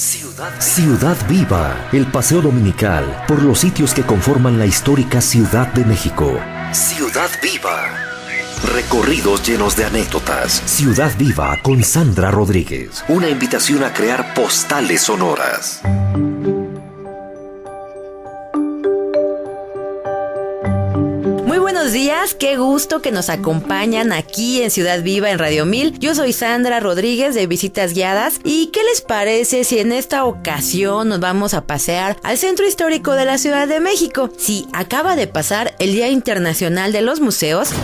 Ciudad Viva, el paseo dominical por los sitios que conforman la histórica Ciudad de México. Ciudad Viva. Recorridos llenos de anécdotas. Ciudad Viva con Sandra Rodríguez. Una invitación a crear postales sonoras. Buenos días, qué gusto que nos acompañan aquí en Ciudad Viva en Radio 1000. Yo soy Sandra Rodríguez de Visitas Guiadas. ¿Y qué les parece si en esta ocasión nos vamos a pasear al Centro Histórico de la Ciudad de México? Sí, acaba de pasar el Día Internacional de los Museos.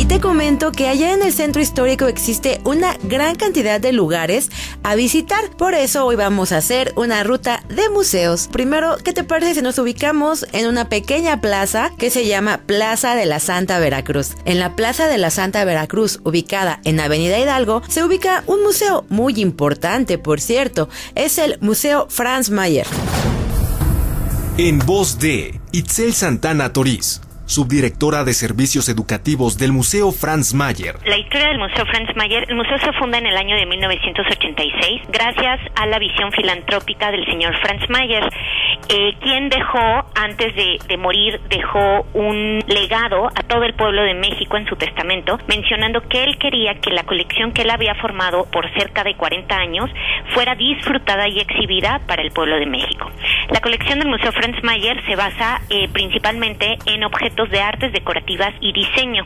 Te comento que allá en el centro histórico existe una gran cantidad de lugares a visitar. Por eso hoy vamos a hacer una ruta de museos. Primero, ¿qué te parece si nos ubicamos en una pequeña plaza que se llama Plaza de la Santa Veracruz? En la Plaza de la Santa Veracruz, ubicada en Avenida Hidalgo, se ubica un museo muy importante, por cierto. Es el Museo Franz Mayer. En voz de Itzel Santana Toriz, subdirectora de Servicios Educativos del Museo Franz Mayer. La historia del Museo Franz Mayer. El museo se funda en el año de 1986 gracias a la visión filantrópica del señor Franz Mayer, quien dejó, antes de morir, dejó un legado a todo el pueblo de México en su testamento, mencionando que él quería que la colección que él había formado por cerca de 40 años fuera disfrutada y exhibida para el pueblo de México. La colección del Museo Franz Mayer se basa principalmente en objetos de artes decorativas y diseño.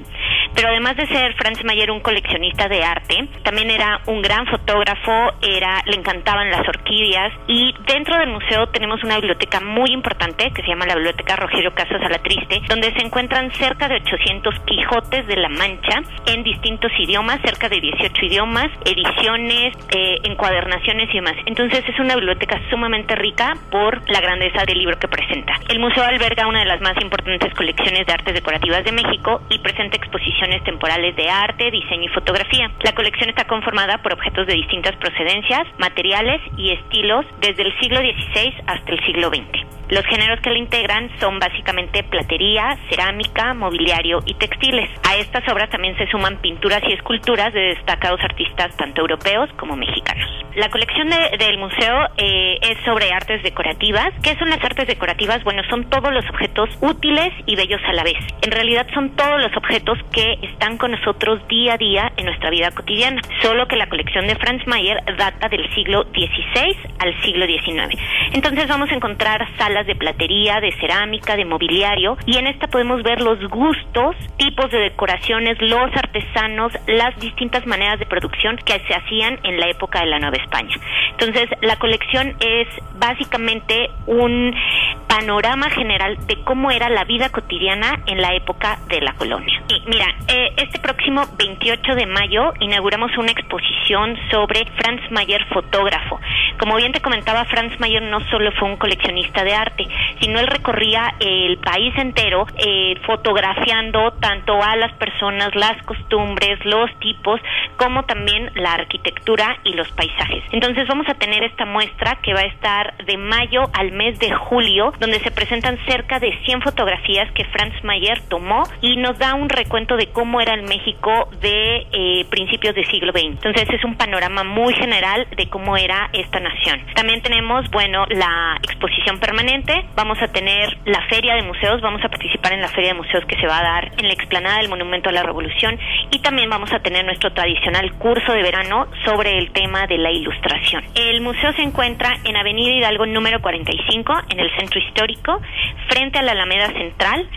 Pero además de ser Franz Mayer un coleccionista de arte, también era un gran fotógrafo, le encantaban las orquídeas, y dentro del museo tenemos una biblioteca muy importante que se llama la Biblioteca Rogelio Casas Alatriste, donde se encuentran cerca de 800 Quijotes de la Mancha en distintos idiomas, cerca de 18 idiomas, ediciones, encuadernaciones y demás. Entonces es una biblioteca sumamente rica por la grandeza del libro que presenta. El museo alberga una de las más importantes colecciones de artes decorativas de México y presenta exposiciones temporales de arte, diseño y fotografía. La colección está conformada por objetos de distintas procedencias, materiales y estilos desde el siglo XVI hasta el siglo XX. Los géneros que la integran son básicamente platería, cerámica, mobiliario y textiles. A estas obras también se suman pinturas y esculturas de destacados artistas tanto europeos como mexicanos. La colección del museo es sobre artes decorativas. ¿Qué son las artes decorativas? Bueno, son todos los objetos útiles y bellos a la vez. En realidad son todos los objetos que están con nosotros día a día en nuestra vida cotidiana. Solo que la colección de Franz Mayer data del siglo XVI al siglo XIX. Entonces vamos a encontrar salas de platería, de cerámica, de mobiliario, y en esta podemos ver los gustos, tipos de decoraciones, los artesanos, las distintas maneras de producción que se hacían en la época de la Nueva España. Entonces, la colección es básicamente un panorama general de cómo era la vida cotidiana en la época de la colonia. Y mira, este próximo 28 de mayo inauguramos una exposición sobre Franz Mayer, fotógrafo. Como bien te comentaba, Franz Mayer no solo fue un coleccionista de arte, sino él recorría el país entero fotografiando tanto a las personas, las costumbres, los tipos, como también la arquitectura y los paisajes. Entonces vamos a tener esta muestra que va a estar de mayo al mes de julio, donde se presentan cerca de 100 fotografías que Franz Mayer tomó y nos da un recuento de cómo era el México de principios del siglo XX. Entonces es un panorama muy general de cómo era esta nación. También tenemos, la exposición permanente, vamos a tener la feria de museos, vamos a participar en la feria de museos que se va a dar en la explanada del Monumento a la Revolución, y también vamos a tener nuestro tradicional curso de verano sobre el tema de la ilustración. El museo se encuentra en Avenida Hidalgo número 45, en el centro histórico, frente a la Alameda Central,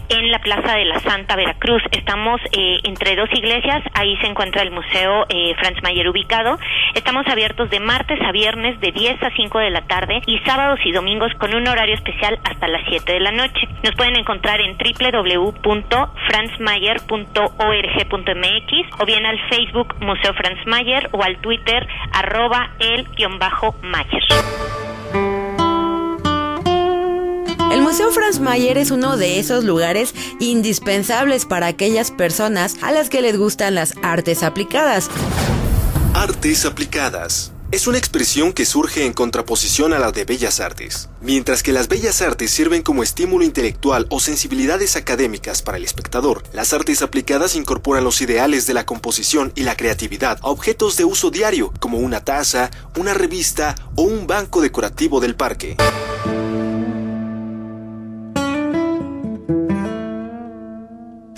en la Plaza de la Santa Veracruz. Estamos entre dos iglesias, ahí se encuentra el Museo Franz Mayer ubicado. Estamos abiertos de martes a viernes de 10 a 5 de la tarde y sábados y domingos con un horario especial hasta las 7 de la noche. Nos pueden encontrar en www.franzmayer.org.mx o bien al Facebook Museo Franz Mayer o al Twitter @el_Mayer. El Museo Franz Mayer es uno de esos lugares indispensables para aquellas personas a las que les gustan las artes aplicadas. Artes aplicadas. es una expresión que surge en contraposición a la de bellas artes. Mientras que las bellas artes sirven como estímulo intelectual o sensibilidades académicas para el espectador, las artes aplicadas incorporan los ideales de la composición y la creatividad a objetos de uso diario, como una taza, una revista o un banco decorativo del parque.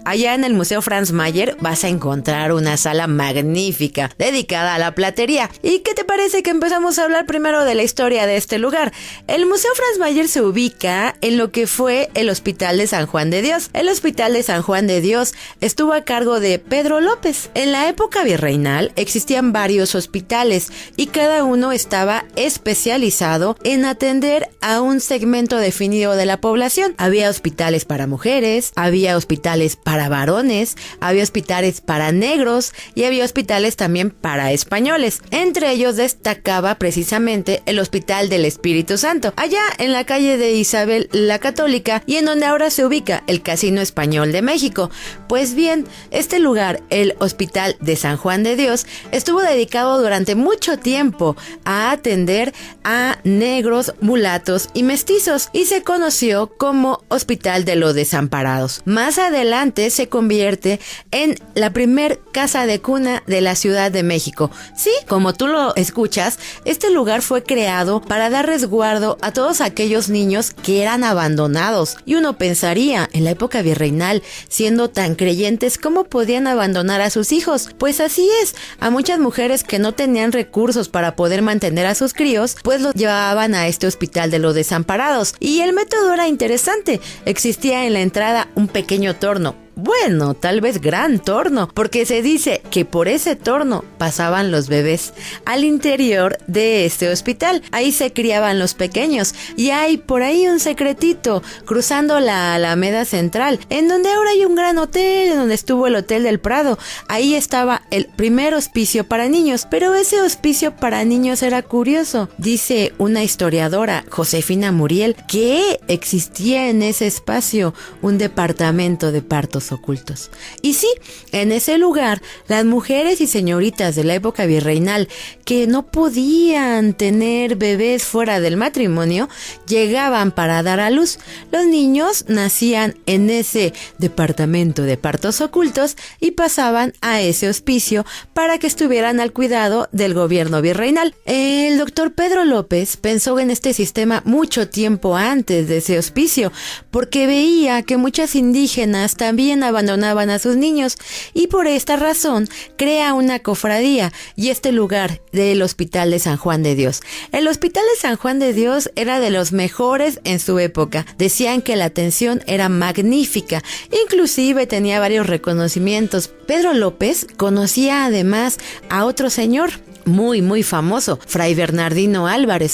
Allá en el Museo Franz Mayer vas a encontrar una sala magnífica dedicada a la platería. ¿Y qué te parece que empezamos a hablar primero de la historia de este lugar? El Museo Franz Mayer se ubica en lo que fue el Hospital de San Juan de Dios. El Hospital de San Juan de Dios estuvo a cargo de Pedro López. En la época virreinal existían varios hospitales y cada uno estaba especializado en atender a un segmento definido de la población. Había hospitales para mujeres, había hospitales para varones, había hospitales para negros y había hospitales también para españoles. Entre ellos destacaba precisamente el Hospital del Espíritu Santo, allá en la calle de Isabel la Católica y en donde ahora se ubica el Casino Español de México. Pues bien, este lugar, el Hospital de San Juan de Dios, estuvo dedicado durante mucho tiempo a atender a negros, mulatos y mestizos y se conoció como Hospital de los Desamparados. Más adelante se convierte en la primer casa de cuna de la Ciudad de México. Sí, como tú lo escuchas, este lugar fue creado para dar resguardo a todos aquellos niños que eran abandonados. Y uno pensaría, en la época virreinal, siendo tan creyentes, ¿cómo podían abandonar a sus hijos? Pues así es, a muchas mujeres que no tenían recursos para poder mantener a sus críos, pues los llevaban a este Hospital de los Desamparados. Y el método era interesante, existía en la entrada un pequeño torno. Bueno, tal vez gran torno, porque se dice que por ese torno pasaban los bebés al interior de este hospital. Ahí se criaban los pequeños y hay por ahí un secretito cruzando la Alameda Central, en donde ahora hay un gran hotel, en donde estuvo el Hotel del Prado. Ahí estaba el primer hospicio para niños, pero ese hospicio para niños era curioso. Dice una historiadora, Josefina Muriel, que existía en ese espacio un departamento de partos ocultos. Y sí, en ese lugar, las mujeres y señoritas de la época virreinal que no podían tener bebés fuera del matrimonio, llegaban para dar a luz. Los niños nacían en ese departamento de partos ocultos y pasaban a ese hospicio para que estuvieran al cuidado del gobierno virreinal. El doctor Pedro López pensó en este sistema mucho tiempo antes de ese hospicio, porque veía que muchas indígenas también abandonaban a sus niños y por esta razón crea una cofradía y este lugar del Hospital de San Juan de Dios. El Hospital de San Juan de Dios era de los mejores en su época. Decían que la atención era magnífica, inclusive tenía varios reconocimientos. Pedro López conocía además a otro señor muy famoso, Fray Bernardino Álvarez.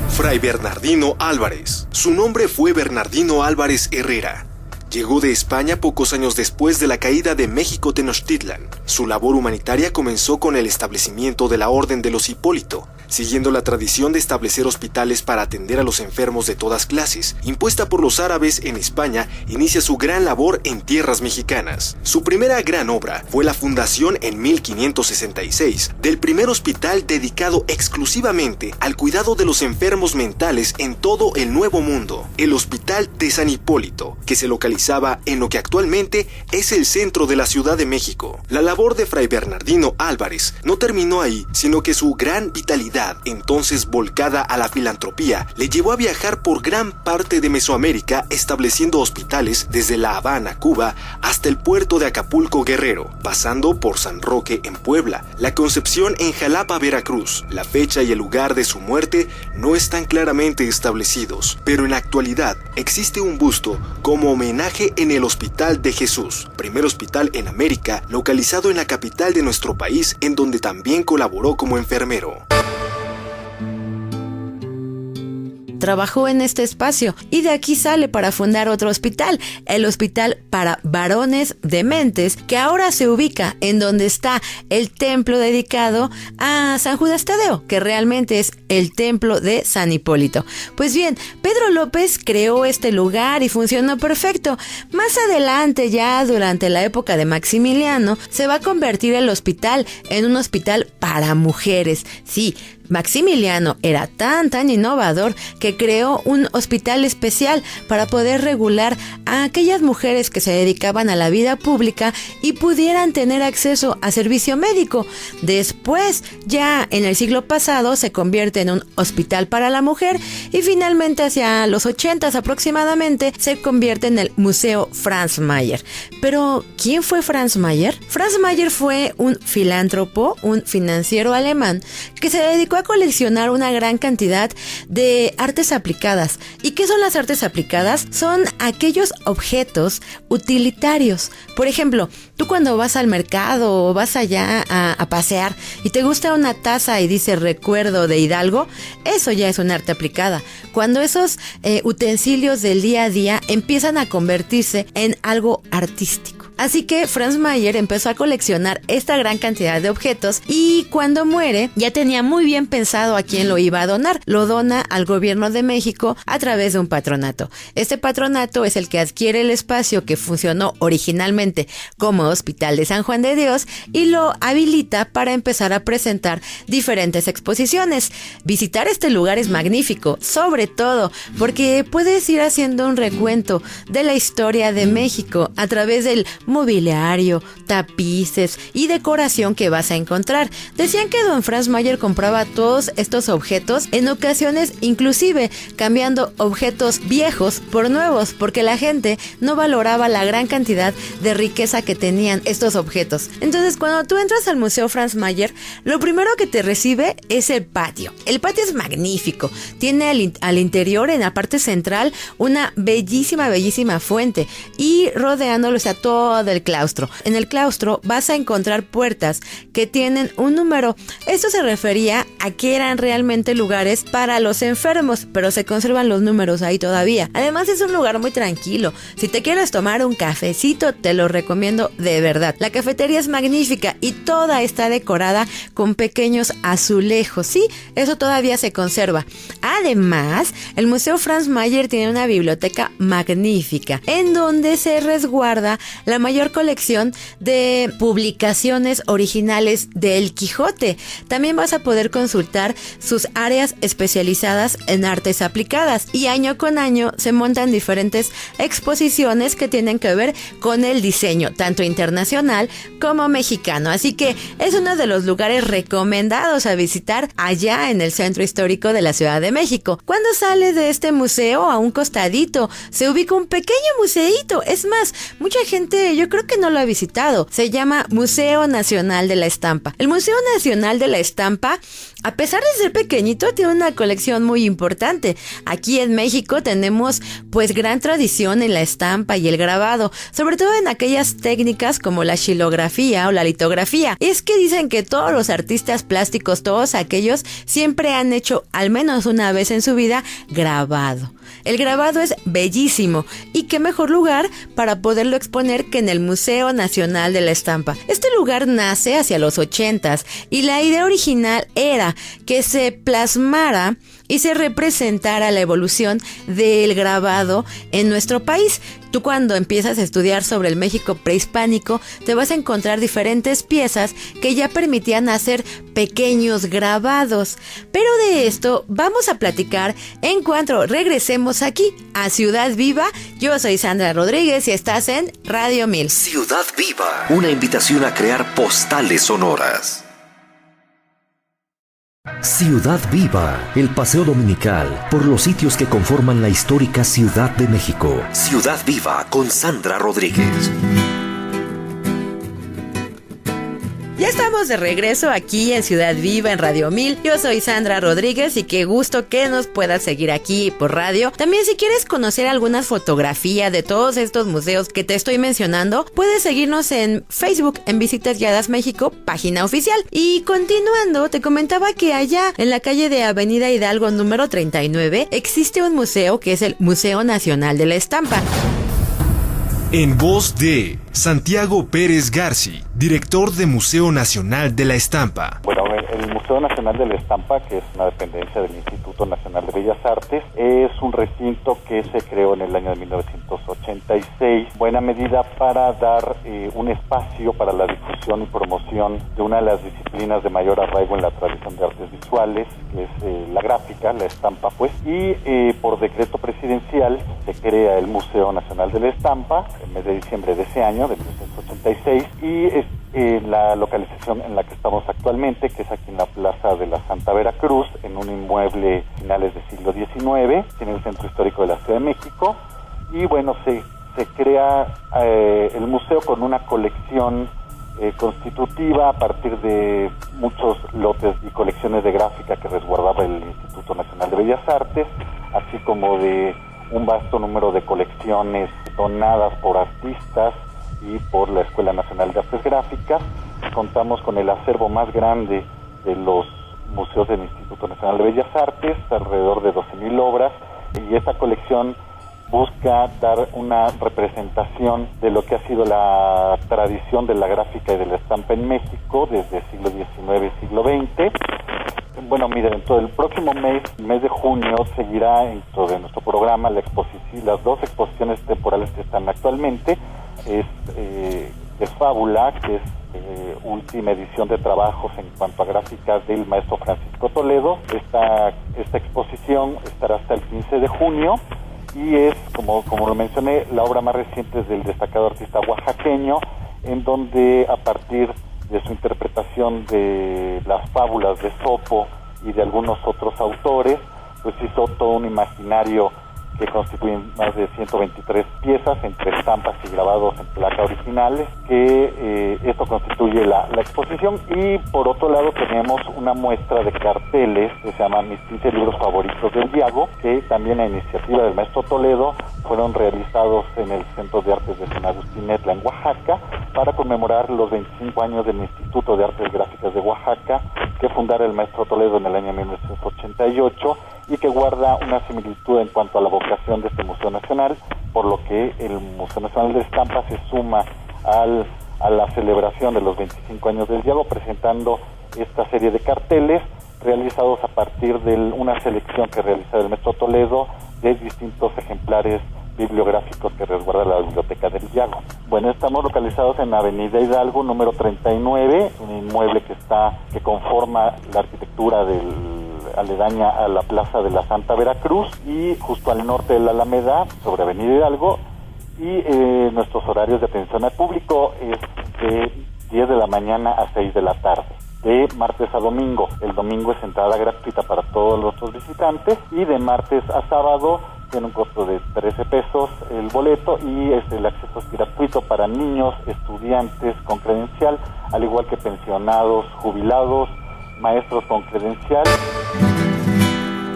Fray Bernardino Álvarez. Su nombre fue Bernardino Álvarez Herrera. Llegó de España pocos años después de la caída de México Tenochtitlan. Su labor humanitaria comenzó con el establecimiento de la Orden de los Hipólito, siguiendo la tradición de establecer hospitales para atender a los enfermos de todas clases, impuesta por los árabes en España. Inicia su gran labor en tierras mexicanas. Su primera gran obra fue la fundación en 1566 del primer hospital dedicado exclusivamente al cuidado de los enfermos mentales en todo el Nuevo Mundo, el Hospital de San Hipólito, que se localizaba en lo que actualmente es el centro de la Ciudad de México. La labor de Fray Bernardino Álvarez no terminó ahí, sino que su gran vitalidad, entonces volcada a la filantropía, le llevó a viajar por gran parte de Mesoamérica, estableciendo hospitales desde La Habana, Cuba, hasta el puerto de Acapulco, Guerrero, pasando por San Roque en Puebla, La Concepción en Jalapa, Veracruz. La fecha y el lugar de su muerte no están claramente establecidos, pero en la actualidad existe un busto como homenaje en el Hospital de Jesús, primer hospital en América, localizado en la capital de nuestro país, en donde también colaboró como enfermero. trabajó en este espacio y de aquí sale para fundar otro hospital, el Hospital para Varones Dementes, que ahora se ubica en donde está el templo dedicado a San Judas Tadeo, que realmente es el templo de San Hipólito. Pues bien, Pedro López creó este lugar y funcionó perfecto. Más adelante, ya durante la época de Maximiliano, se va a convertir el hospital en un hospital para mujeres. Sí, Maximiliano era tan innovador que creó un hospital especial para poder regular a aquellas mujeres que se dedicaban a la vida pública y pudieran tener acceso a servicio médico. Después, ya en el siglo pasado, se convierte en un hospital para la mujer y finalmente hacia los 80s aproximadamente se convierte en el Museo Franz Mayer. Pero, ¿quién fue Franz Mayer? Franz Mayer fue un filántropo, un financiero alemán que se dedicó a coleccionar una gran cantidad de artes aplicadas. ¿Y qué son las artes aplicadas? Son aquellos objetos utilitarios. Por ejemplo, tú cuando vas al mercado o vas allá a pasear y te gusta una taza y dice recuerdo de Hidalgo, eso ya es una arte aplicada. Cuando esos utensilios del día a día empiezan a convertirse en algo artístico. Así que Franz Mayer empezó a coleccionar esta gran cantidad de objetos y cuando muere ya tenía muy bien pensado a quién lo iba a donar. Lo dona al gobierno de México a través de un patronato. Este patronato es el que adquiere el espacio que funcionó originalmente como Hospital de San Juan de Dios y lo habilita para empezar a presentar diferentes exposiciones. Visitar este lugar es magnífico, sobre todo porque puedes ir haciendo un recuento de la historia de México a través del mobiliario, tapices y decoración que vas a encontrar. Decían que don Franz Mayer compraba todos estos objetos, en ocasiones inclusive cambiando objetos viejos por nuevos, porque la gente no valoraba la gran cantidad de riqueza que tenían estos objetos. Entonces, cuando tú entras al Museo Franz Mayer, lo primero que te recibe es el patio. El patio es magnífico. Tiene al interior, en la parte central, una bellísima fuente y rodeándolo está todo del claustro. En el claustro vas a encontrar puertas que tienen un número. Esto se refería a que eran realmente lugares para los enfermos, pero se conservan los números ahí todavía. Además es un lugar muy tranquilo. Si te quieres tomar un cafecito, te lo recomiendo de verdad. La cafetería es magnífica y toda está decorada con pequeños azulejos. Sí, eso todavía se conserva. Además, el Museo Franz Mayer tiene una biblioteca magnífica en donde se resguarda la mayor colección de publicaciones originales de El Quijote. También vas a poder consultar sus áreas especializadas en artes aplicadas y año con año se montan diferentes exposiciones que tienen que ver con el diseño, tanto internacional como mexicano. Así que es uno de los lugares recomendados a visitar allá en el centro histórico de la Ciudad de México. Cuando sales de este museo, a un costadito se ubica un pequeño museíto. Es más, mucha gente yo creo que no lo ha visitado. Se llama Museo Nacional de la Estampa. El Museo Nacional de la Estampa, a pesar de ser pequeñito, tiene una colección muy importante. Aquí en México tenemos pues gran tradición en la estampa y el grabado, sobre todo en aquellas técnicas como la xilografía o la litografía. Es que dicen que todos los artistas plásticos, todos aquellos, siempre han hecho al menos una vez en su vida grabado. El grabado es bellísimo y qué mejor lugar para poderlo exponer que en el Museo Nacional de la Estampa. Este lugar nace hacia los 80s y la idea original era que se plasmara y se representara la evolución del grabado en nuestro país. Tú cuando empiezas a estudiar sobre el México prehispánico, te vas a encontrar diferentes piezas que ya permitían hacer pequeños grabados. Pero de esto vamos a platicar en cuanto regresemos aquí a Ciudad Viva. Yo soy Sandra Rodríguez y estás en Radio 1000. Ciudad Viva, una invitación a crear postales sonoras. Ciudad Viva, el paseo dominical por los sitios que conforman la histórica Ciudad de México. Ciudad Viva con Sandra Rodríguez. Ya estamos estamos de regreso aquí en Ciudad Viva, en Radio 1000. Yo soy Sandra Rodríguez y qué gusto que nos puedas seguir aquí por radio. También si quieres conocer algunas fotografías de todos estos museos que te estoy mencionando, puedes seguirnos en Facebook, en Visitas Guiadas México, página oficial. Y continuando, te comentaba que allá en la calle de Avenida Hidalgo número 39 existe un museo que es el Museo Nacional de la Estampa. En voz de Santiago Pérez Garci, director de Museo Nacional de la Estampa. Bueno, el Museo Nacional de la Estampa, que es una dependencia del Instituto Nacional de Bellas Artes, es un recinto que se creó en el año de 1986, buena medida para dar un espacio para la difusión y promoción de una de las disciplinas de mayor arraigo en la tradición de artes visuales, que es la gráfica, la estampa, pues, y por decreto presidencial se crea el Museo Nacional de la Estampa en el mes de diciembre de ese año, de 1986, y es la localización en la que estamos actualmente, que es aquí en la Plaza de la Santa Veracruz, en un inmueble finales del siglo XIX, en el Centro Histórico de la Ciudad de México. Y bueno, se crea el museo con una colección constitutiva a partir de muchos lotes y colecciones de gráfica que resguardaba el Instituto Nacional de Bellas Artes, así como de un vasto número de colecciones donadas por artistas y por la Escuela Nacional de Artes Gráficas. Contamos con el acervo más grande de los museos del Instituto Nacional de Bellas Artes, alrededor de 12,000 obras, y esta colección busca dar una representación de lo que ha sido la tradición de la gráfica y de la estampa en México desde el siglo XIX y siglo XX. Bueno, mire, dentro del próximo mes de junio, seguirá dentro de nuestro programa las dos exposiciones temporales que están actualmente. Es Fábula, que es última edición de trabajos en cuanto a gráficas del maestro Francisco Toledo. Esta exposición estará hasta el 15 de junio y es, como lo mencioné, la obra más reciente es del destacado artista oaxaqueño, en donde a partir de su interpretación de las fábulas de Sopo y de algunos otros autores, pues hizo todo un imaginario que constituyen más de 123 piezas entre estampas y grabados en placa originales, que esto constituye la exposición. Y por otro lado tenemos una muestra de carteles que se llama Mis 15 libros favoritos del Diago, que también a iniciativa del maestro Toledo fueron realizados en el Centro de Artes de San Agustín Etla en Oaxaca para conmemorar los 25 años del Instituto de Artes Gráficas de Oaxaca, que fundara el maestro Toledo en el año 1988 y que guarda una similitud en cuanto a la vocación de este Museo Nacional, por lo que el Museo Nacional de Estampa se suma a la celebración de los 25 años del Diago, presentando esta serie de carteles realizados a partir de una selección que realiza el maestro Toledo de distintos ejemplares bibliográficos que resguarda la Biblioteca del Diago. Bueno, estamos localizados en Avenida Hidalgo, número 39, un inmueble que conforma la arquitectura aledaña a la Plaza de la Santa Veracruz y justo al norte de la Alameda, sobre Avenida Hidalgo, y nuestros horarios de atención al público es de 10 de la mañana a 6 de la tarde, de martes a domingo. El domingo es entrada gratuita para todos los visitantes y de martes a sábado tiene un costo de 13 pesos el boleto y el acceso es gratuito para niños, estudiantes con credencial, al igual que pensionados, jubilados, maestros con credencial.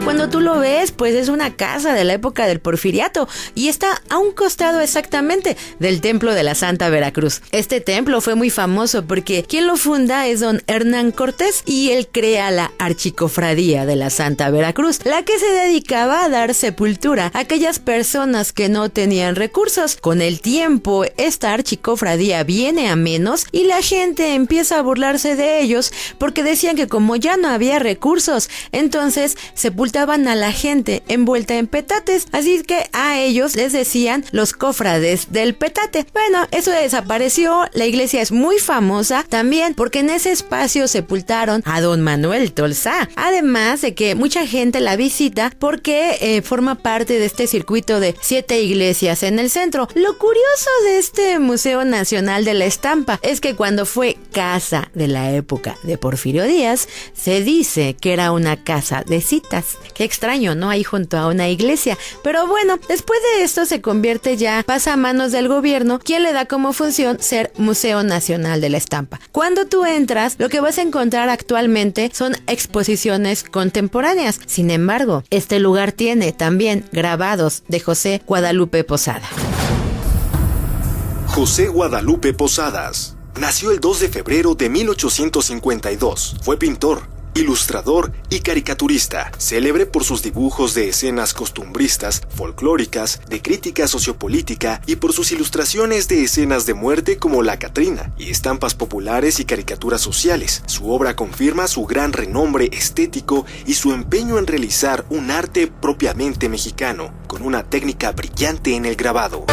Cuando tú lo ves, pues es una casa de la época del Porfiriato y está a un costado exactamente del Templo de la Santa Veracruz. Este templo fue muy famoso porque quien lo funda es don Hernán Cortés y él crea la Archicofradía de la Santa Veracruz, la que se dedicaba a dar sepultura a aquellas personas que no tenían recursos. Con el tiempo, esta Archicofradía viene a menos y la gente empieza a burlarse de ellos porque decían que como ya no había recursos, entonces sepultaban a la gente envuelta en petates, así que a ellos les decían los cofrades del petate. Bueno, eso desapareció. La iglesia es muy famosa también porque en ese espacio sepultaron a don Manuel Tolsá, además de que mucha gente la visita porque forma parte de este circuito de 7 iglesias en el centro. Lo curioso de este Museo Nacional de la Estampa es que cuando fue casa de la época de Porfirio Díaz, se dice que era una casa de citas. Qué extraño, ¿no? Ahí junto a una iglesia. Pero bueno, después de esto pasa a manos del gobierno, quien le da como función ser Museo Nacional de la Estampa. Cuando tú entras, lo que vas a encontrar actualmente son exposiciones contemporáneas. Sin embargo, este lugar tiene también grabados de José Guadalupe Posada. José Guadalupe Posadas nació el 2 de febrero de 1852. Fue pintor, ilustrador y caricaturista, célebre por sus dibujos de escenas costumbristas, folclóricas, de crítica sociopolítica y por sus ilustraciones de escenas de muerte como la Catrina y estampas populares y caricaturas sociales. Su obra confirma su gran renombre estético y su empeño en realizar un arte propiamente mexicano, con una técnica brillante en el grabado.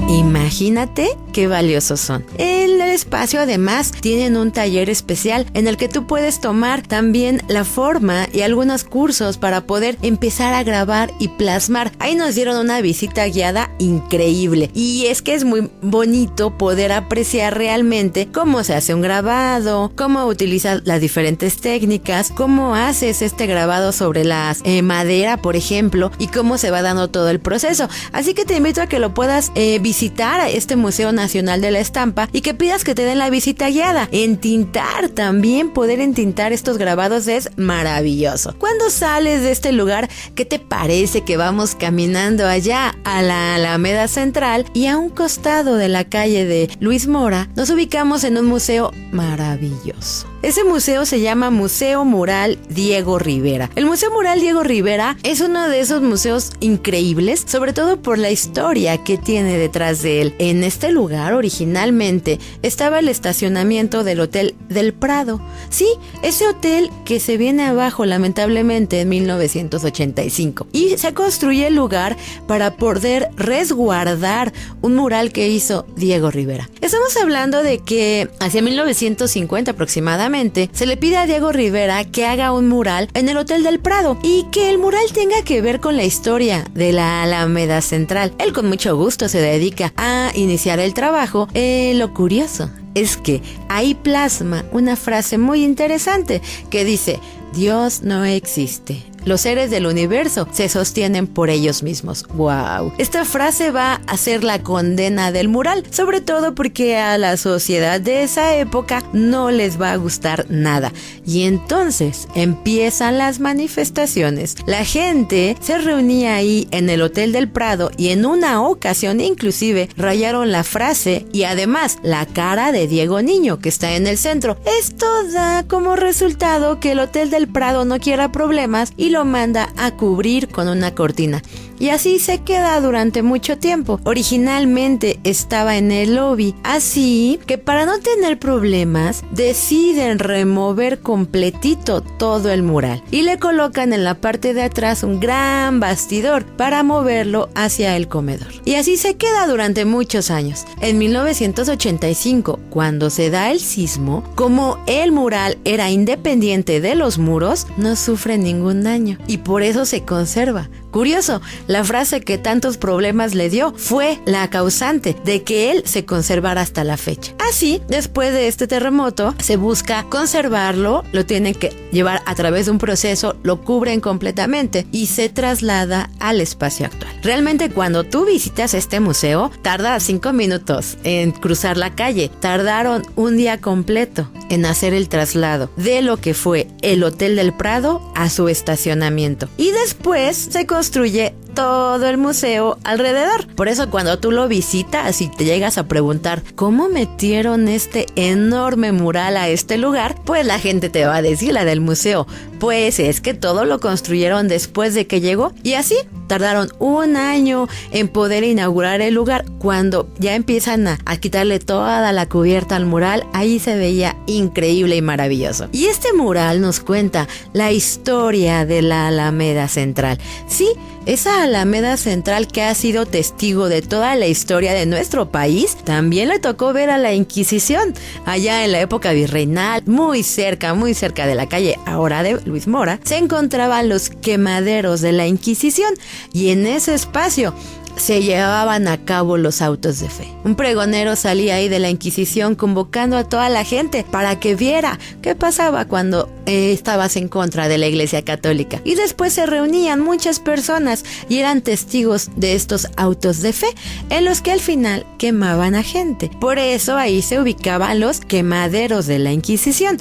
Imagínate qué valiosos son. En el espacio además tienen un taller especial en el que tú puedes tomar también la forma y algunos cursos para poder empezar a grabar y plasmar. Ahí nos dieron una visita guiada increíble y es que es muy bonito poder apreciar realmente cómo se hace un grabado, cómo utilizas las diferentes técnicas, cómo haces este grabado sobre la madera, por ejemplo, y cómo se va dando todo el proceso. Así que te invito a que lo puedas visitar a este Museo Nacional de la Estampa y que pidas que te den la visita guiada. Entintar también, poder entintar estos grabados es maravilloso. Cuando sales de este lugar, ¿qué te parece que vamos caminando allá a la Alameda Central y a un costado de la calle de Luis Mora nos ubicamos en un museo maravilloso? Ese museo se llama Museo Mural Diego Rivera. El Museo Mural Diego Rivera es uno de esos museos increíbles, sobre todo por la historia que tiene detrás de él. En este lugar originalmente estaba el estacionamiento del Hotel del Prado. Sí, ese hotel que se viene abajo lamentablemente en 1985. Y se construye el lugar para poder resguardar un mural que hizo Diego Rivera. Estamos hablando de que hacia 1950 aproximadamente se le pide a Diego Rivera que haga un mural en el Hotel del Prado y que el mural tenga que ver con la historia de la Alameda Central. Él con mucho gusto se dedica a iniciar el trabajo. Lo curioso es que ahí plasma una frase muy interesante que dice: Dios no existe. Los seres del universo se sostienen por ellos mismos. ¡Wow! Esta frase va a ser la condena del mural, sobre todo porque a la sociedad de esa época no les va a gustar nada. Y entonces empiezan las manifestaciones. La gente se reunía ahí en el Hotel del Prado y en una ocasión inclusive rayaron la frase y además la cara de Diego Niño que está en el centro. Esto da como resultado que el Hotel del Prado no quiera problemas y lo manda a cubrir con una cortina. Y así se queda durante mucho tiempo. Originalmente estaba en el lobby, así que para no tener problemas deciden remover completito todo el mural y le colocan en la parte de atrás un gran bastidor para moverlo hacia el comedor. Y así se queda durante muchos años. En 1985, cuando se da el sismo, como el mural era independiente de los muros, no sufre ningún daño y por eso se conserva. Curioso, la frase que tantos problemas le dio fue la causante de que él se conservara hasta la fecha. Así, después de este terremoto, se busca conservarlo, lo tienen que llevar a través de un proceso, lo cubren completamente y se traslada al espacio actual. Realmente cuando tú visitas este museo, tarda 5 minutos en cruzar la calle. Tardaron un día completo en hacer el traslado de lo que fue el Hotel del Prado a su estacionamiento. Y después se construye todo el museo alrededor. Por eso cuando tú lo visitas y te llegas a preguntar ¿cómo metieron este enorme mural a este lugar? Pues la gente te va a decir, la del museo, pues es que todo lo construyeron después de que llegó y así tardaron un año en poder inaugurar el lugar. Cuando ya empiezan a quitarle toda la cubierta al mural, ahí se veía increíble y maravilloso. Y este mural nos cuenta la historia de la Alameda Central. Sí, esa Alameda Central que ha sido testigo de toda la historia de nuestro país, también le tocó ver a la Inquisición, allá en la época virreinal, muy cerca de la calle ahora de Luis Mora, se encontraban los quemaderos de la Inquisición y en ese espacio se llevaban a cabo los autos de fe. Un pregonero salía ahí de la Inquisición convocando a toda la gente para que viera qué pasaba cuando estabas en contra de la Iglesia Católica. Y después se reunían muchas personas y eran testigos de estos autos de fe, en los que al final quemaban a gente. Por eso ahí se ubicaban los quemaderos de la Inquisición.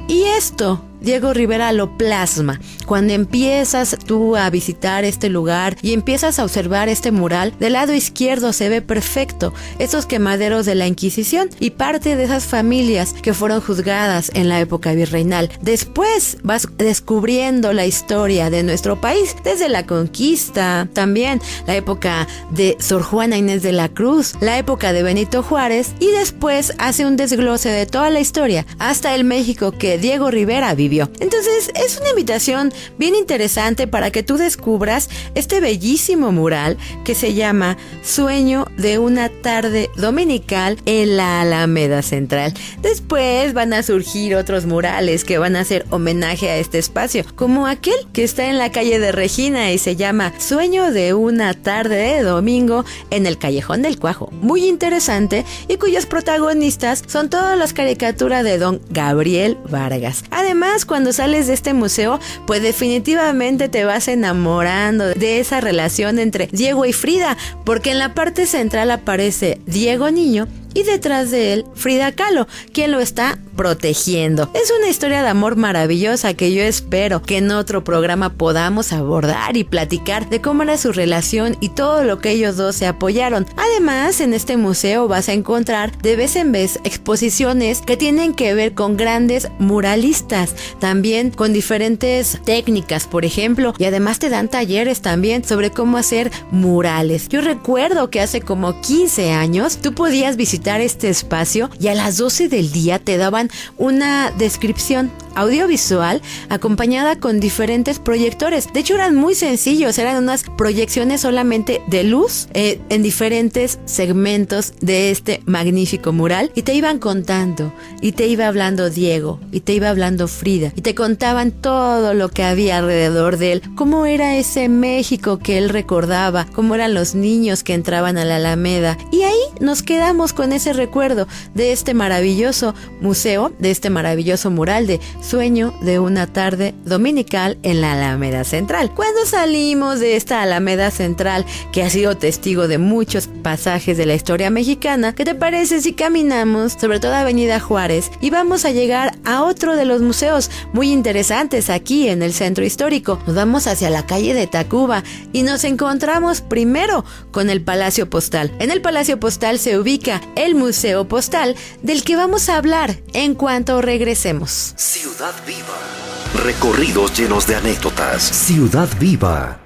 Y esto Diego Rivera lo plasma. Cuando empiezas tú a visitar este lugar y empiezas a observar este mural, del lado izquierdo se ve perfecto esos quemaderos de la Inquisición y parte de esas familias que fueron juzgadas en la época virreinal. Después vas descubriendo la historia de nuestro país, desde la conquista, también la época de Sor Juana Inés de la Cruz, la época de Benito Juárez, y después hace un desglose de toda la historia hasta el México que Diego Rivera vivió. Entonces es una invitación bien interesante para que tú descubras este bellísimo mural que se llama Sueño de una tarde dominical en la Alameda Central. Después van a surgir otros murales que van a hacer homenaje a este espacio, como aquel que está en la calle de Regina y se llama Sueño de una tarde de domingo en el Callejón del Cuajo. Muy interesante, y cuyos protagonistas son todas las caricaturas de don Gabriel Vargas. Además, cuando sales de este museo, pues definitivamente te vas enamorando de esa relación entre Diego y Frida, porque en la parte central aparece Diego niño y detrás de él Frida Kahlo, quien lo está protegiendo. Es una historia de amor maravillosa que yo espero que en otro programa podamos abordar y platicar de cómo era su relación y todo lo que ellos dos se apoyaron. Además, en este museo vas a encontrar de vez en vez exposiciones que tienen que ver con grandes muralistas, también con diferentes técnicas, por ejemplo, y además te dan talleres también sobre cómo hacer murales. Yo recuerdo que hace como 15 años tú podías visitar este espacio y a las 12 del día te daban una descripción audiovisual acompañada con diferentes proyectores. De hecho, eran muy sencillos, eran unas proyecciones solamente de luz en diferentes segmentos de este magnífico mural, y te iban contando, y te iba hablando Diego, y te iba hablando Frida, y te contaban todo lo que había alrededor de él, cómo era ese México que él recordaba, cómo eran los niños que entraban a la Alameda, y ahí nos quedamos con ese recuerdo de este maravilloso museo, de este maravilloso mural de Sueño de una tarde dominical en la Alameda Central. Cuando salimos de esta Alameda Central, que ha sido testigo de muchos pasajes de la historia mexicana, ¿qué te parece si caminamos sobre toda Avenida Juárez y vamos a llegar a otro de los museos muy interesantes aquí en el centro histórico? Nos vamos hacia la calle de Tacuba y nos encontramos primero con el Palacio Postal. En el Palacio Postal se ubica el Museo Postal, del que vamos a hablar en cuanto regresemos. Ciudad Viva. Recorridos llenos de anécdotas. Ciudad Viva.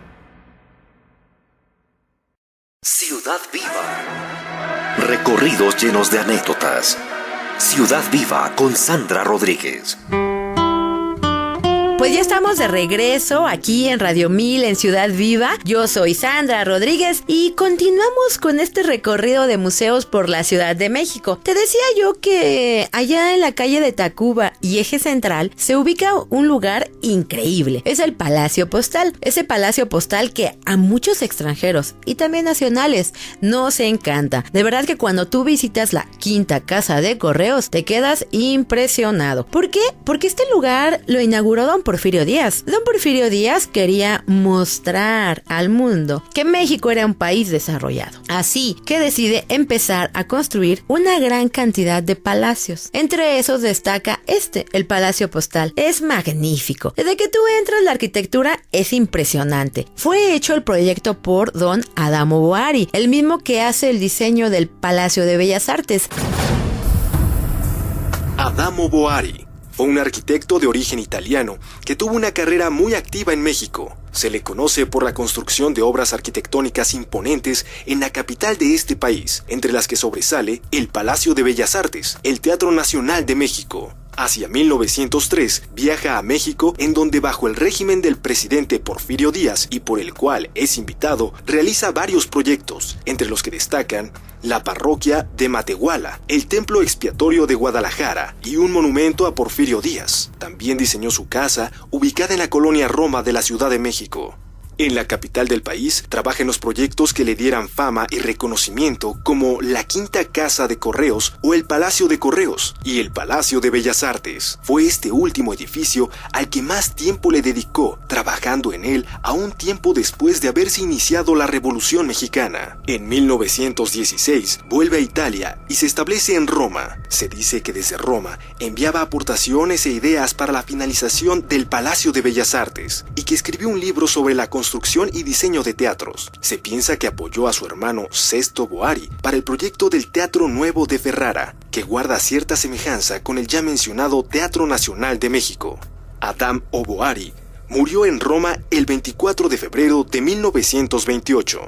Ciudad Viva. Recorridos llenos de anécdotas. Ciudad Viva con Sandra Rodríguez. Pues ya estamos de regreso aquí en Radio 1000 en Ciudad Viva. Yo soy Sandra Rodríguez y continuamos con este recorrido de museos por la Ciudad de México. Te decía yo que allá en la calle de Tacuba y Eje Central se ubica un lugar increíble. Es el Palacio Postal. Ese Palacio Postal que a muchos extranjeros y también nacionales nos encanta. De verdad que cuando tú visitas la Quinta Casa de Correos te quedas impresionado. ¿Por qué? Porque este lugar lo inauguró don Porfirio Díaz. Don Porfirio Díaz quería mostrar al mundo que México era un país desarrollado. Así que decide empezar a construir una gran cantidad de palacios. Entre esos destaca el Palacio Postal. Es magnífico. Desde que tú entras, la arquitectura es impresionante. Fue hecho el proyecto por don Adamo Boari, el mismo que hace el diseño del Palacio de Bellas Artes. Adamo Boari fue un arquitecto de origen italiano que tuvo una carrera muy activa en México. Se le conoce por la construcción de obras arquitectónicas imponentes en la capital de este país, entre las que sobresale el Palacio de Bellas Artes, el Teatro Nacional de México. Hacia 1903 viaja a México, en donde bajo el régimen del presidente Porfirio Díaz y por el cual es invitado, realiza varios proyectos, entre los que destacan la parroquia de Matehuala, el templo expiatorio de Guadalajara y un monumento a Porfirio Díaz. También diseñó su casa, ubicada en la colonia Roma de la Ciudad de México. En la capital del país, trabaja en los proyectos que le dieran fama y reconocimiento, como la Quinta Casa de Correos o el Palacio de Correos y el Palacio de Bellas Artes. Fue este último edificio al que más tiempo le dedicó, trabajando en él a un tiempo después de haberse iniciado la Revolución Mexicana. En 1916 vuelve a Italia y se establece en Roma. Se dice que desde Roma enviaba aportaciones e ideas para la finalización del Palacio de Bellas Artes y que escribió un libro sobre la construcción y diseño de teatros. Se piensa que apoyó a su hermano Sesto Boari para el proyecto del Teatro Nuevo de Ferrara, que guarda cierta semejanza con el ya mencionado Teatro Nacional de México. Adam Boari murió en Roma el 24 de febrero de 1928.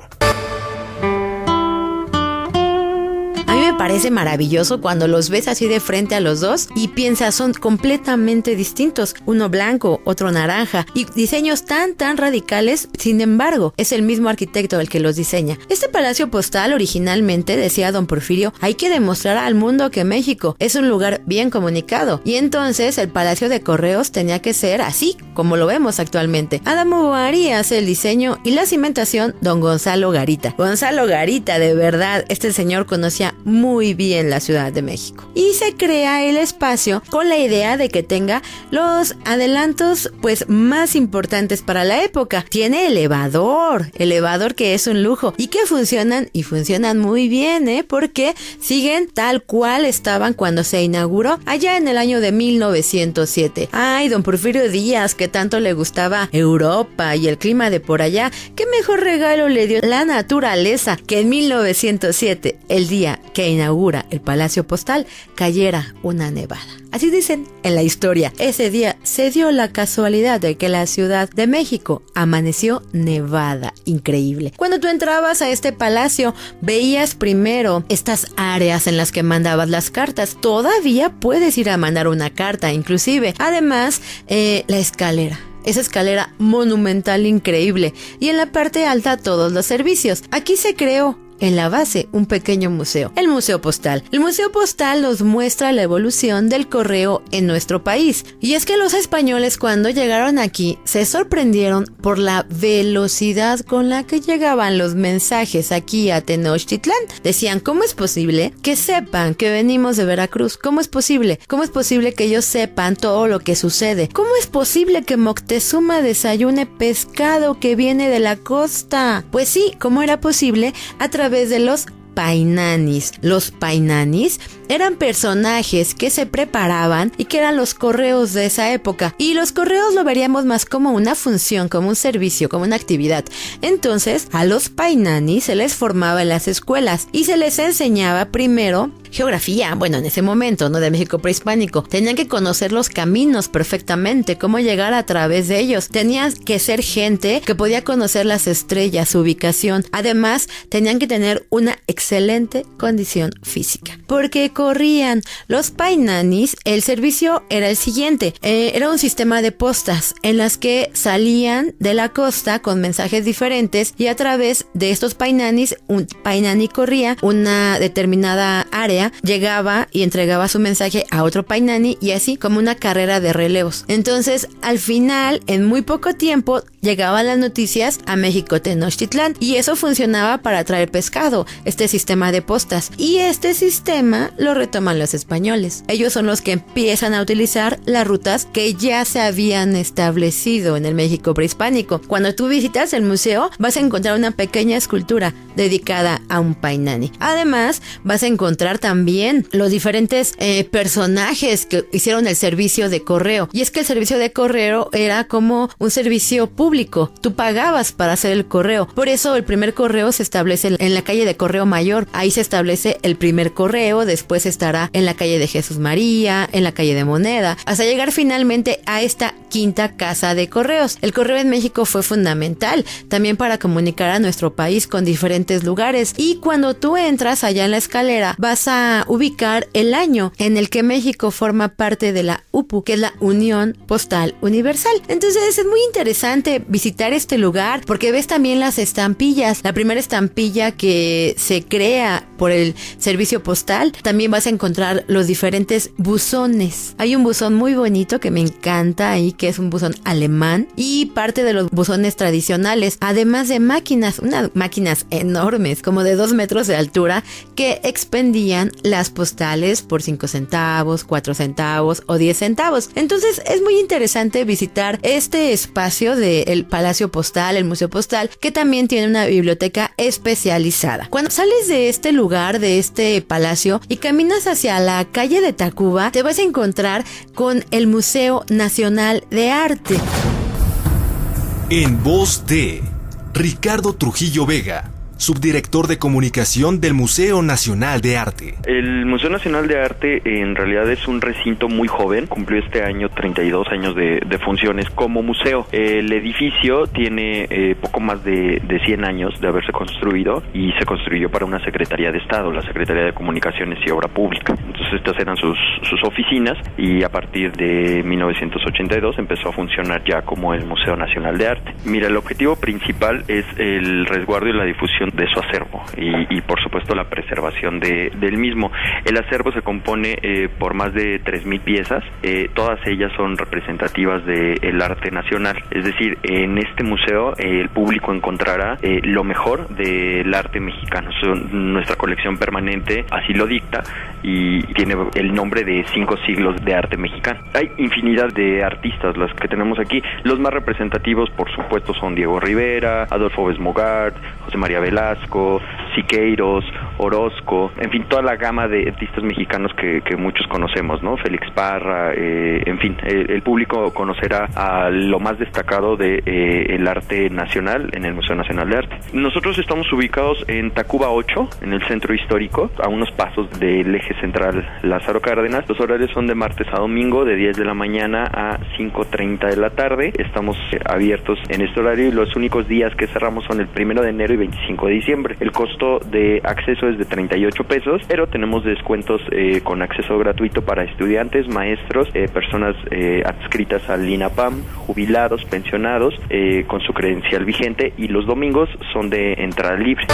Me parece maravilloso cuando los ves así de frente a los dos y piensas son completamente distintos, uno blanco, otro naranja y diseños tan radicales. Sin embargo, es el mismo arquitecto el que los diseña. Este palacio postal originalmente, decía don Porfirio, hay que demostrar al mundo que México es un lugar bien comunicado, y entonces el Palacio de Correos tenía que ser así como lo vemos actualmente. Adam Boari hace el diseño y la cimentación don Gonzalo Garita. Gonzalo Garita, de verdad, este señor conocía muy bien la Ciudad de México. Y se crea el espacio con la idea de que tenga los adelantos pues más importantes para la época. Tiene elevador que es un lujo y que funcionan muy bien, porque siguen tal cual estaban cuando se inauguró allá en el año de 1907. Ay, don Porfirio Díaz, que tanto le gustaba Europa y el clima de por allá, qué mejor regalo le dio la naturaleza que en 1907, el día que inaugura el Palacio Postal, cayera una nevada. Así dicen en la historia. Ese día se dio la casualidad de que la Ciudad de México amaneció nevada. Increíble. Cuando tú entrabas a este palacio, veías primero estas áreas en las que mandabas las cartas. Todavía puedes ir a mandar una carta, inclusive. Además, la escalera. Esa escalera monumental increíble. Y en la parte alta todos los servicios. Aquí se creó en la base un pequeño museo, el Museo Postal. El Museo Postal nos muestra la evolución del correo en nuestro país. Y es que los españoles, cuando llegaron aquí, se sorprendieron por la velocidad con la que llegaban los mensajes aquí a Tenochtitlán. Decían, ¿cómo es posible que sepan que venimos de Veracruz? ¿Cómo es posible? ¿Cómo es posible que ellos sepan todo lo que sucede? ¿Cómo es posible que Moctezuma desayune pescado que viene de la costa? Pues sí, ¿cómo era posible? A través de los painanis. Los painanis eran personajes que se preparaban y que eran los correos de esa época. Y los correos lo veríamos más como una función, como un servicio, como una actividad. Entonces, a los painanis se les formaba en las escuelas y se les enseñaba primero geografía, bueno, en ese momento, ¿no? De México prehispánico. Tenían que conocer los caminos perfectamente, cómo llegar a través de ellos. Tenían que ser gente que podía conocer las estrellas, su ubicación. Además, tenían que tener una excelente condición física, porque corrían. Los painanis, el servicio era el siguiente. Era un sistema de postas en las que salían de la costa con mensajes diferentes y a través de estos painanis, un painani corría una determinada área, llegaba y entregaba su mensaje a otro painani y así como una carrera de relevos. Entonces, al final, en muy poco tiempo, llegaban las noticias a México Tenochtitlán y eso funcionaba para traer pescado, este sistema de postas. Y este sistema lo retoman los españoles. Ellos son los que empiezan a utilizar las rutas que ya se habían establecido en el México prehispánico. Cuando tú visitas el museo, vas a encontrar una pequeña escultura dedicada a un painani. Además, vas a encontrar también los diferentes personajes que hicieron el servicio de correo. Y es que el servicio de correo era como un servicio público. Tú pagabas para hacer el correo. Por eso el primer correo se establece en la calle de Correo Mayor. Ahí se establece el primer correo. Después estará en la calle de Jesús María, en la calle de Moneda, hasta llegar finalmente a esta quinta casa de correos. El correo en México fue fundamental también para comunicar a nuestro país con diferentes lugares. Y cuando tú entras allá en la escalera, vas a ubicar el año en el que México forma parte de la UPU, que es la Unión Postal Universal. Entonces es muy interesante interesante visitar este lugar porque ves también las estampillas. La primera estampilla que se crea por el servicio postal. También vas a encontrar los diferentes buzones. Hay un buzón muy bonito que me encanta ahí, que es un buzón alemán, y parte de los buzones tradicionales, además de máquinas, unas máquinas enormes, como de 2 metros de altura, que expendían las postales por 5 centavos, 4 centavos o 10 centavos. Entonces es muy interesante visitar este espacio del Palacio Postal, el Museo Postal, que también tiene una biblioteca especializada. Cuando sales de este lugar, de este palacio, y caminas hacia la calle de Tacuba, te vas a encontrar con el Museo Nacional de Arte. En voz de Ricardo Trujillo Vega, subdirector de comunicación del Museo Nacional de Arte. El Museo Nacional de Arte en realidad es un recinto muy joven, cumplió este año 32 años de funciones como museo. El edificio tiene poco más de 100 años de haberse construido y se construyó para una Secretaría de Estado, la Secretaría de Comunicaciones y Obra Pública. Entonces estas eran sus oficinas y a partir de 1982 empezó a funcionar ya como el Museo Nacional de Arte. Mira, el objetivo principal es el resguardo y la difusión de su acervo y por supuesto la preservación del mismo. El acervo se compone por más de 3,000 piezas, todas ellas son representativas del arte nacional, es decir, en este museo el público encontrará lo mejor del arte mexicano. Nuestra colección permanente así lo dicta y tiene el nombre de 5 siglos de arte mexicano. Hay infinidad de artistas las que tenemos aquí. Los más representativos por supuesto son Diego Rivera, Adolfo Besmogart, José María Velasco, Siqueiros, Orozco, en fin, toda la gama de artistas mexicanos que muchos conocemos, ¿no? Félix Parra, en fin, el público conocerá a lo más destacado de el arte nacional en el Museo Nacional de Arte. Nosotros estamos ubicados en Tacuba 8, en el centro histórico, a unos pasos del eje central Lázaro Cárdenas. Los horarios son de martes a domingo, de 10 de la mañana a 5:30 de la tarde. Estamos abiertos en este horario y los únicos días que cerramos son el 1 de enero y 25 de diciembre. El costo de acceso es de 38 pesos, pero tenemos descuentos con acceso gratuito para estudiantes, maestros, personas adscritas al INAPAM, jubilados, pensionados, con su credencial vigente, y los domingos son de entrada libre.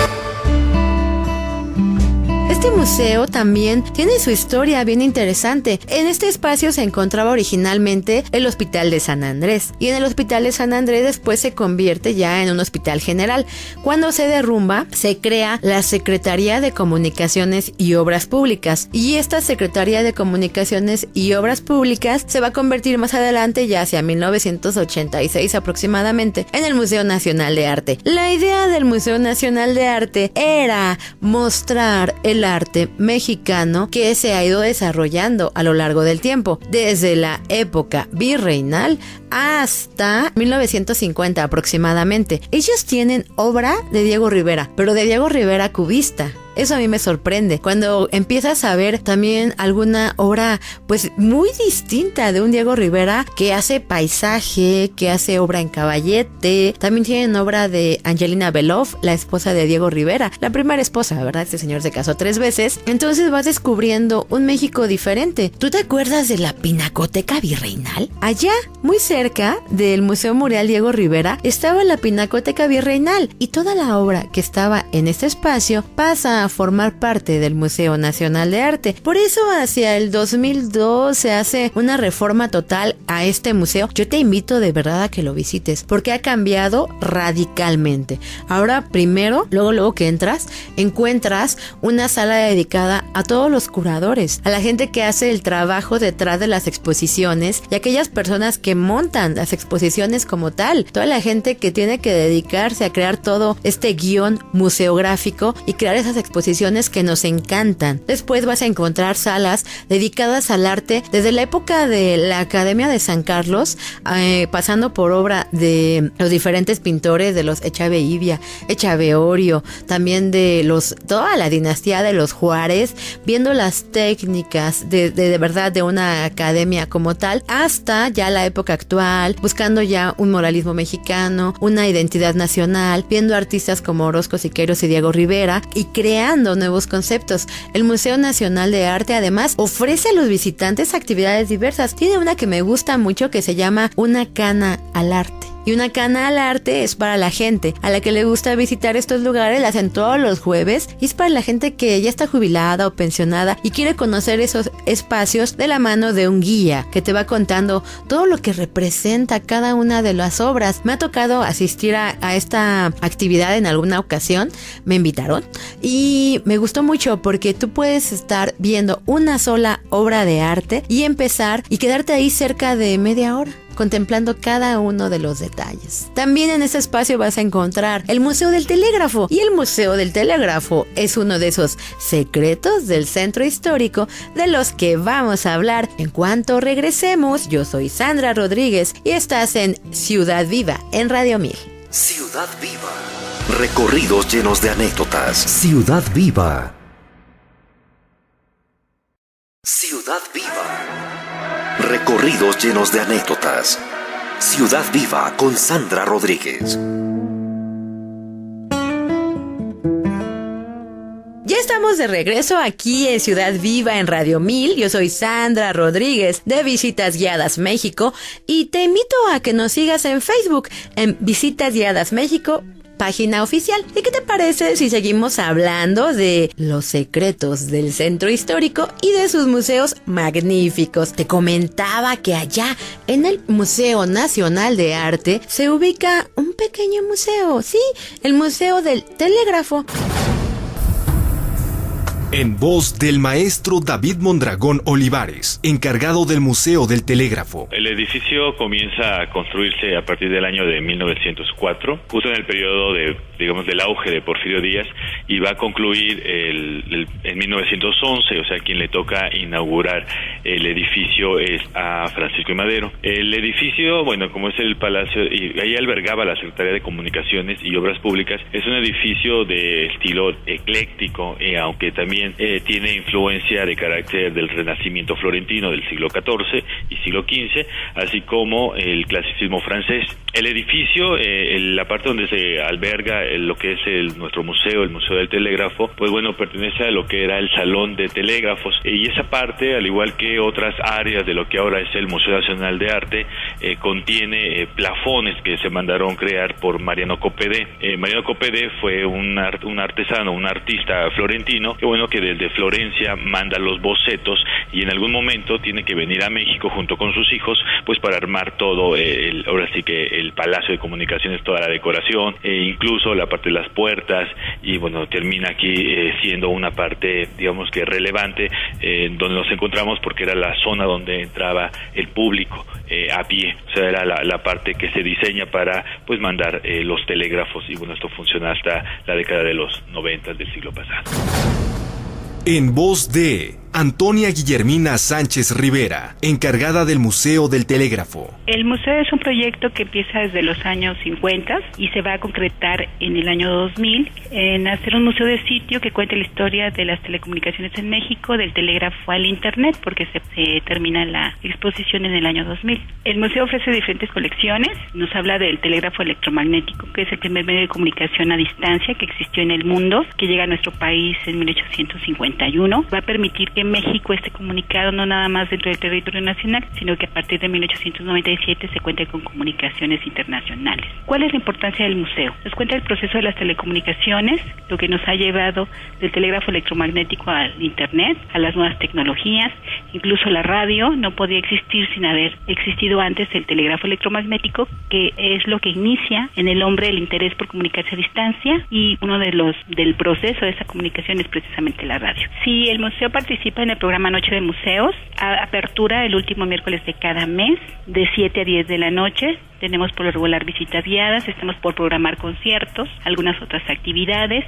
Este museo también tiene su historia bien interesante. En este espacio se encontraba originalmente el Hospital de San Andrés, y en el Hospital de San Andrés después se convierte ya en un hospital general. Cuando se derrumba, se crea la Secretaría de Comunicaciones y Obras Públicas, y esta Secretaría de Comunicaciones y Obras Públicas se va a convertir más adelante, ya hacia 1986 aproximadamente, en el Museo Nacional de Arte. La idea del Museo Nacional de Arte era mostrar el arte mexicano que se ha ido desarrollando a lo largo del tiempo, desde la época virreinal hasta 1950 aproximadamente. Ellos tienen obra de Diego Rivera, pero de Diego Rivera cubista. Eso a mí me sorprende. Cuando empiezas a ver también alguna obra pues muy distinta de un Diego Rivera que hace paisaje, que hace obra en caballete. También tienen obra de Angelina Beloff, la esposa de Diego Rivera, la primera esposa, ¿verdad? Este señor se casó 3 veces. Entonces vas descubriendo un México diferente. ¿Tú te acuerdas de la Pinacoteca Virreinal? Allá, muy cerca del Museo Mural Diego Rivera, estaba la Pinacoteca Virreinal, y toda la obra que estaba en este espacio pasa a formar parte del Museo Nacional de Arte. Por eso hacia el 2002 se hace una reforma total a este museo. Yo te invito de verdad a que lo visites porque ha cambiado radicalmente. Ahora primero, luego que entras, encuentras una sala dedicada a todos los curadores, a la gente que hace el trabajo detrás de las exposiciones y aquellas personas que montan las exposiciones como tal. Toda la gente que tiene que dedicarse a crear todo este guión museográfico y crear esas exposiciones que nos encantan. Después vas a encontrar salas dedicadas al arte desde la época de la Academia de San Carlos, pasando por obra de los diferentes pintores, de los Echaveivia, Echaveorio, también de toda la dinastía de los Juárez, viendo las técnicas de verdad de una academia como tal, hasta ya la época actual, buscando ya un moralismo mexicano, una identidad nacional, viendo artistas como Orozco, Siqueiros y Diego Rivera, y creando nuevos conceptos. El Museo Nacional de Arte además ofrece a los visitantes actividades diversas. Tiene una que me gusta mucho que se llama Una Cana al Arte. Y una cana al arte es para la gente a la que le gusta visitar estos lugares, la hacen todos los jueves, y es para la gente que ya está jubilada o pensionada y quiere conocer esos espacios de la mano de un guía que te va contando todo lo que representa cada una de las obras. Me ha tocado asistir a esta actividad en alguna ocasión, me invitaron y me gustó mucho porque tú puedes estar viendo una sola obra de arte y empezar y quedarte ahí cerca de media hora contemplando cada uno de los detalles. También en este espacio vas a encontrar el Museo del Telégrafo, y el Museo del Telégrafo es uno de esos secretos del centro histórico de los que vamos a hablar en cuanto regresemos. Yo soy Sandra Rodríguez y estás en Ciudad Viva en Radio 1000. Ciudad Viva. Recorridos llenos de anécdotas. Ciudad Viva. Ciudad Viva. Recorridos llenos de anécdotas. Ciudad Viva con Sandra Rodríguez. Ya estamos de regreso aquí en Ciudad Viva en Radio 1000. Yo soy Sandra Rodríguez de Visitas Guiadas México y te invito a que nos sigas en Facebook en Visitas Guiadas México, página oficial. ¿Y qué te parece si seguimos hablando de los secretos del centro histórico y de sus museos magníficos? Te comentaba que allá en el Museo Nacional de Arte se ubica un pequeño museo, sí, el Museo del Telégrafo. En voz del maestro David Mondragón Olivares, encargado del Museo del Telégrafo. El edificio comienza a construirse a partir del año de 1904, justo en el periodo del auge de Porfirio Díaz, y va a concluir en 1911, o sea, quien le toca inaugurar el edificio es a Francisco I. Madero. El edificio, bueno, como es el palacio, y ahí albergaba la Secretaría de Comunicaciones y Obras Públicas, es un edificio de estilo ecléctico, aunque también tiene influencia de carácter del Renacimiento florentino del siglo XIV y siglo XV, así como el clasicismo francés. El edificio, la parte donde se alberga lo que es nuestro museo, el Museo del Telégrafo, pues bueno, pertenece a lo que era el Salón de Telégrafos, y esa parte, al igual que otras áreas de lo que ahora es el Museo Nacional de Arte, contiene plafones que se mandaron crear por Mariano Copedé. Mariano Copedé fue un artesano, un artista florentino, que bueno, que desde Florencia manda los bocetos y en algún momento tiene que venir a México junto con sus hijos, pues para armar todo, ahora sí que el Palacio de Comunicaciones, toda la decoración, incluso la parte de las puertas, y bueno, termina aquí siendo una parte, digamos que relevante, donde nos encontramos porque era la zona donde entraba el público a pie, o sea, era la parte que se diseña para pues mandar los telégrafos, y bueno, esto funciona hasta la década de los 90 del siglo pasado. En voz de Antonia Guillermina Sánchez Rivera, encargada del Museo del Telégrafo. El museo es un proyecto que empieza desde los años 50 y se va a concretar en el año 2000 en hacer un museo de sitio que cuente la historia de las telecomunicaciones en México, del telégrafo al internet, porque se termina la exposición en el año 2000. El museo ofrece diferentes colecciones, nos habla del telégrafo electromagnético, que es el primer medio de comunicación a distancia que existió en el mundo, que llega a nuestro país en 1851. Va a permitir que México esté comunicado no nada más dentro del territorio nacional, sino que a partir de 1897 se cuenta con comunicaciones internacionales. ¿Cuál es la importancia del museo? Nos cuenta el proceso de las telecomunicaciones, lo que nos ha llevado del telégrafo electromagnético al internet, a las nuevas tecnologías, incluso la radio no podía existir sin haber existido antes el telégrafo electromagnético, que es lo que inicia en el hombre el interés por comunicarse a distancia, y uno de los del proceso de esa comunicación es precisamente la radio. Sí, el museo participa en el programa Noche de Museos, apertura el último miércoles de cada mes, de 7 a 10 de la noche. Tenemos por lo regular visitas guiadas, estamos por programar conciertos, algunas otras actividades.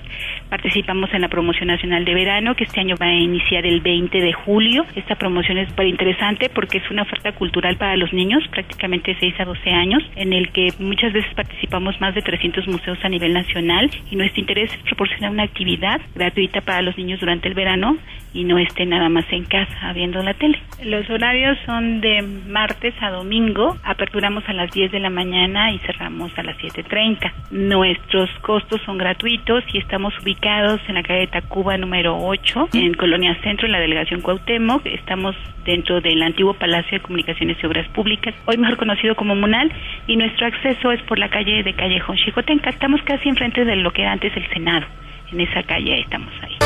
Participamos en la promoción nacional de verano, que este año va a iniciar el 20 de julio. Esta promoción es súper interesante porque es una oferta cultural para los niños, prácticamente 6 a 12 años, en el que muchas veces participamos más de 300 museos a nivel nacional, y nuestro interés es proporcionar una actividad gratuita para los niños durante el verano y no estén nada más en casa viendo la tele. Los horarios son de martes a domingo, aperturamos a las 10 de la mañana y cerramos a las 7:30. Nuestros costos son gratuitos y estamos ubicados en la calle Tacuba número 8, en Colonia Centro, en la delegación Cuauhtémoc. Estamos dentro del antiguo Palacio de Comunicaciones y Obras Públicas, hoy mejor conocido como MUNAL, y nuestro acceso es por la calle de Callejón Xicotenca. Estamos casi enfrente de lo que era antes el Senado. En esa calle estamos ahí.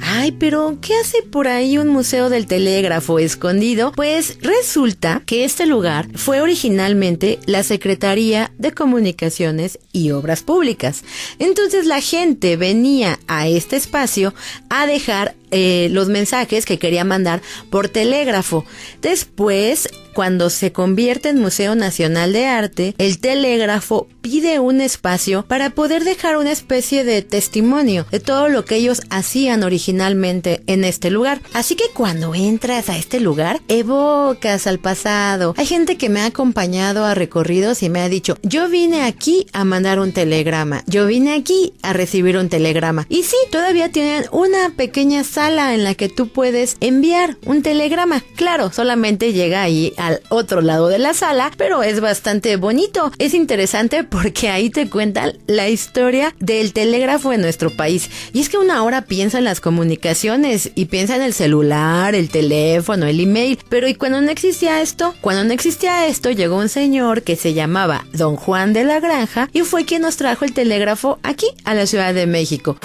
Ay, pero ¿qué hace por ahí un museo del telégrafo escondido? Pues resulta que este lugar fue originalmente la Secretaría de Comunicaciones y Obras Públicas. Entonces la gente venía a este espacio a dejar los mensajes que quería mandar por telégrafo. Después, cuando se convierte en Museo Nacional de Arte, el telégrafo pide un espacio para poder dejar una especie de testimonio de todo lo que ellos hacían originalmente en este lugar. Así que cuando entras a este lugar, evocas al pasado. Hay gente que me ha acompañado a recorridos y me ha dicho, yo vine aquí a mandar un telegrama, yo vine aquí a recibir un telegrama. Y sí, todavía tienen una pequeña sala en la que tú puedes enviar un telegrama. Claro, solamente llega ahí al otro lado de la sala, pero es bastante bonito. Es interesante porque ahí te cuentan la historia del telégrafo en nuestro país. Y es que uno ahora piensa en las comunicaciones y piensa en el celular, el teléfono, el email, pero ¿y cuando no existía esto? Cuando no existía esto, llegó un señor que se llamaba Don Juan de la Granja y fue quien nos trajo el telégrafo aquí a la Ciudad de México.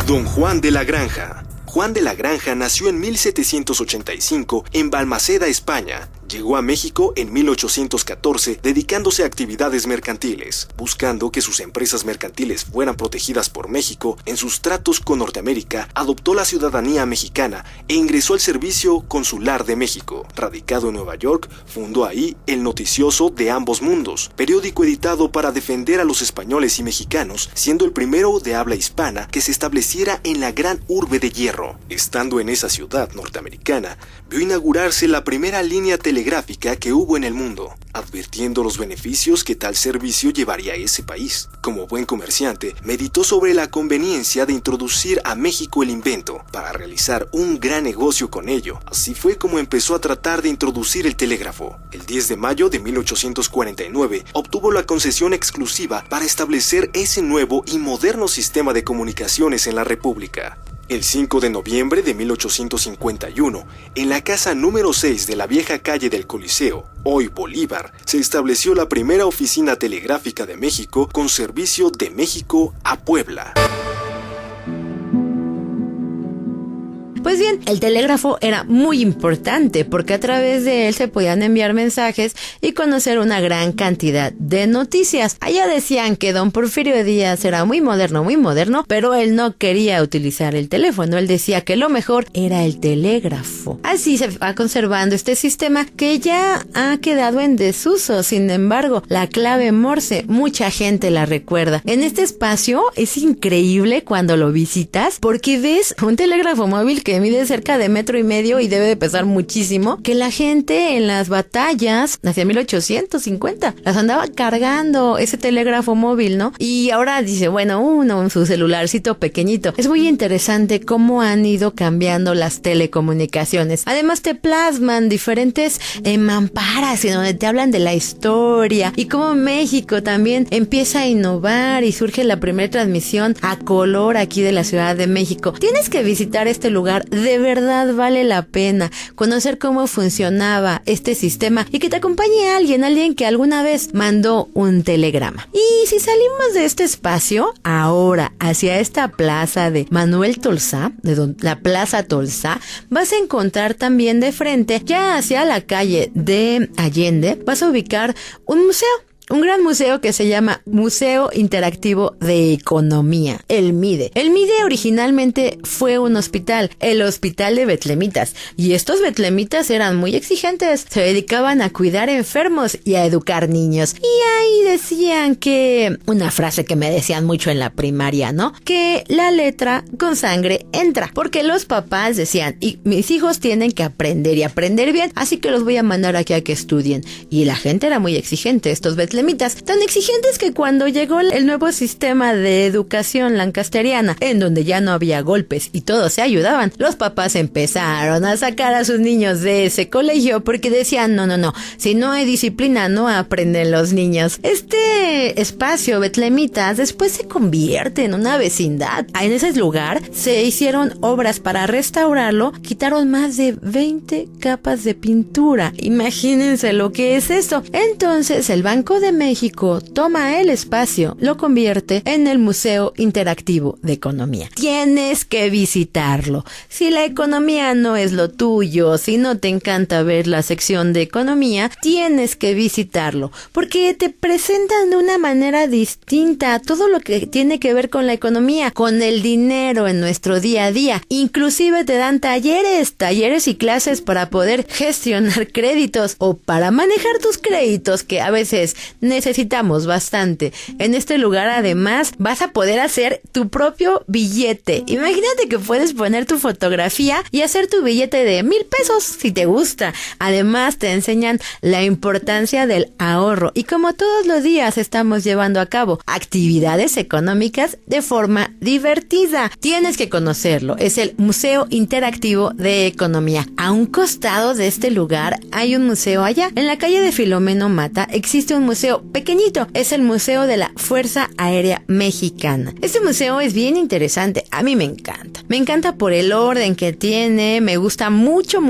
Don Juan de la Granja. Juan de la Granja nació en 1785 en Balmaceda, España. Llegó a México en 1814 dedicándose a actividades mercantiles, buscando que sus empresas mercantiles fueran protegidas por México. En sus tratos con Norteamérica, adoptó la ciudadanía mexicana e ingresó al Servicio Consular de México. Radicado en Nueva York, fundó ahí el noticioso De Ambos Mundos, periódico editado para defender a los españoles y mexicanos, siendo el primero de habla hispana que se estableciera en la gran urbe de hierro. Estando en esa ciudad norteamericana, vio inaugurarse la primera línea telegráfica que hubo en el mundo, advirtiendo los beneficios que tal servicio llevaría a ese país. Como buen comerciante, meditó sobre la conveniencia de introducir a México el invento para realizar un gran negocio con ello. Así fue como empezó a tratar de introducir el telégrafo. El 10 de mayo de 1849 obtuvo la concesión exclusiva para establecer ese nuevo y moderno sistema de comunicaciones en la República. El 5 de noviembre de 1851, en la casa número 6 de la vieja calle del Coliseo, hoy Bolívar, se estableció la primera oficina telegráfica de México con servicio de México a Puebla. Pues bien, el telégrafo era muy importante porque a través de él se podían enviar mensajes y conocer una gran cantidad de noticias. Allá decían que don Porfirio Díaz era muy moderno, pero él no quería utilizar el teléfono. Él decía que lo mejor era el telégrafo. Así se va conservando este sistema que ya ha quedado en desuso. Sin embargo, la clave Morse, mucha gente la recuerda. En este espacio es increíble cuando lo visitas porque ves un telégrafo móvil que mide cerca de 1.5 metros y debe de pesar muchísimo, que la gente en las batallas hacia 1850 las andaba cargando ese telégrafo móvil, ¿no? Y ahora dice, bueno, uno en su celularcito pequeñito. Es muy interesante cómo han ido cambiando las telecomunicaciones. Además te plasman diferentes mamparas en donde te hablan de la historia y cómo México también empieza a innovar y surge la primera transmisión a color aquí de la Ciudad de México. Tienes que visitar este lugar. De verdad vale la pena conocer cómo funcionaba este sistema y que te acompañe alguien que alguna vez mandó un telegrama. Y si salimos de este espacio ahora hacia esta plaza de Manuel Tolsá, la Plaza Tolsá, vas a encontrar también de frente, ya hacia la calle de Allende, vas a ubicar un museo. Un gran museo que se llama Museo Interactivo de Economía, el MIDE. El MIDE originalmente fue un hospital, el Hospital de Betlemitas. Y estos betlemitas eran muy exigentes, se dedicaban a cuidar enfermos y a educar niños. Y ahí decían que, una frase que me decían mucho en la primaria, ¿no? Que la letra con sangre entra. Porque los papás decían, y mis hijos tienen que aprender y aprender bien, así que los voy a mandar aquí a que estudien. Y la gente era muy exigente, estos betlemitas betlemitas, tan exigentes que cuando llegó el nuevo sistema de educación lancasteriana, en donde ya no había golpes y todos se ayudaban, los papás empezaron a sacar a sus niños de ese colegio porque decían, no, si no hay disciplina no aprenden los niños. Este espacio betlemitas después se convierte en una vecindad. En ese lugar se hicieron obras para restaurarlo, quitaron más de 20 capas de pintura. Imagínense lo que es esto. Entonces el Banco de México toma el espacio, lo convierte en el Museo Interactivo de Economía. Tienes que visitarlo. Si la economía no es lo tuyo, si no te encanta ver la sección de economía, tienes que visitarlo, porque te presentan de una manera distinta todo lo que tiene que ver con la economía, con el dinero en nuestro día a día. Inclusive te dan talleres y clases para poder gestionar créditos o para manejar tus créditos, que a veces necesitamos bastante. En este lugar además vas a poder hacer tu propio billete. Imagínate que puedes poner tu fotografía y hacer tu billete de 1,000 pesos si te gusta. Además te enseñan la importancia del ahorro y como todos los días estamos llevando a cabo actividades económicas de forma divertida. Tienes que conocerlo. Es el Museo Interactivo de Economía. A un costado de este lugar hay un museo allá. En la calle de Filomeno Mata existe un museo pequeñito. Es el Museo de la Fuerza Aérea Mexicana. Este museo es bien interesante. A mí me encanta. Me encanta por el orden que tiene. Me gusta mucho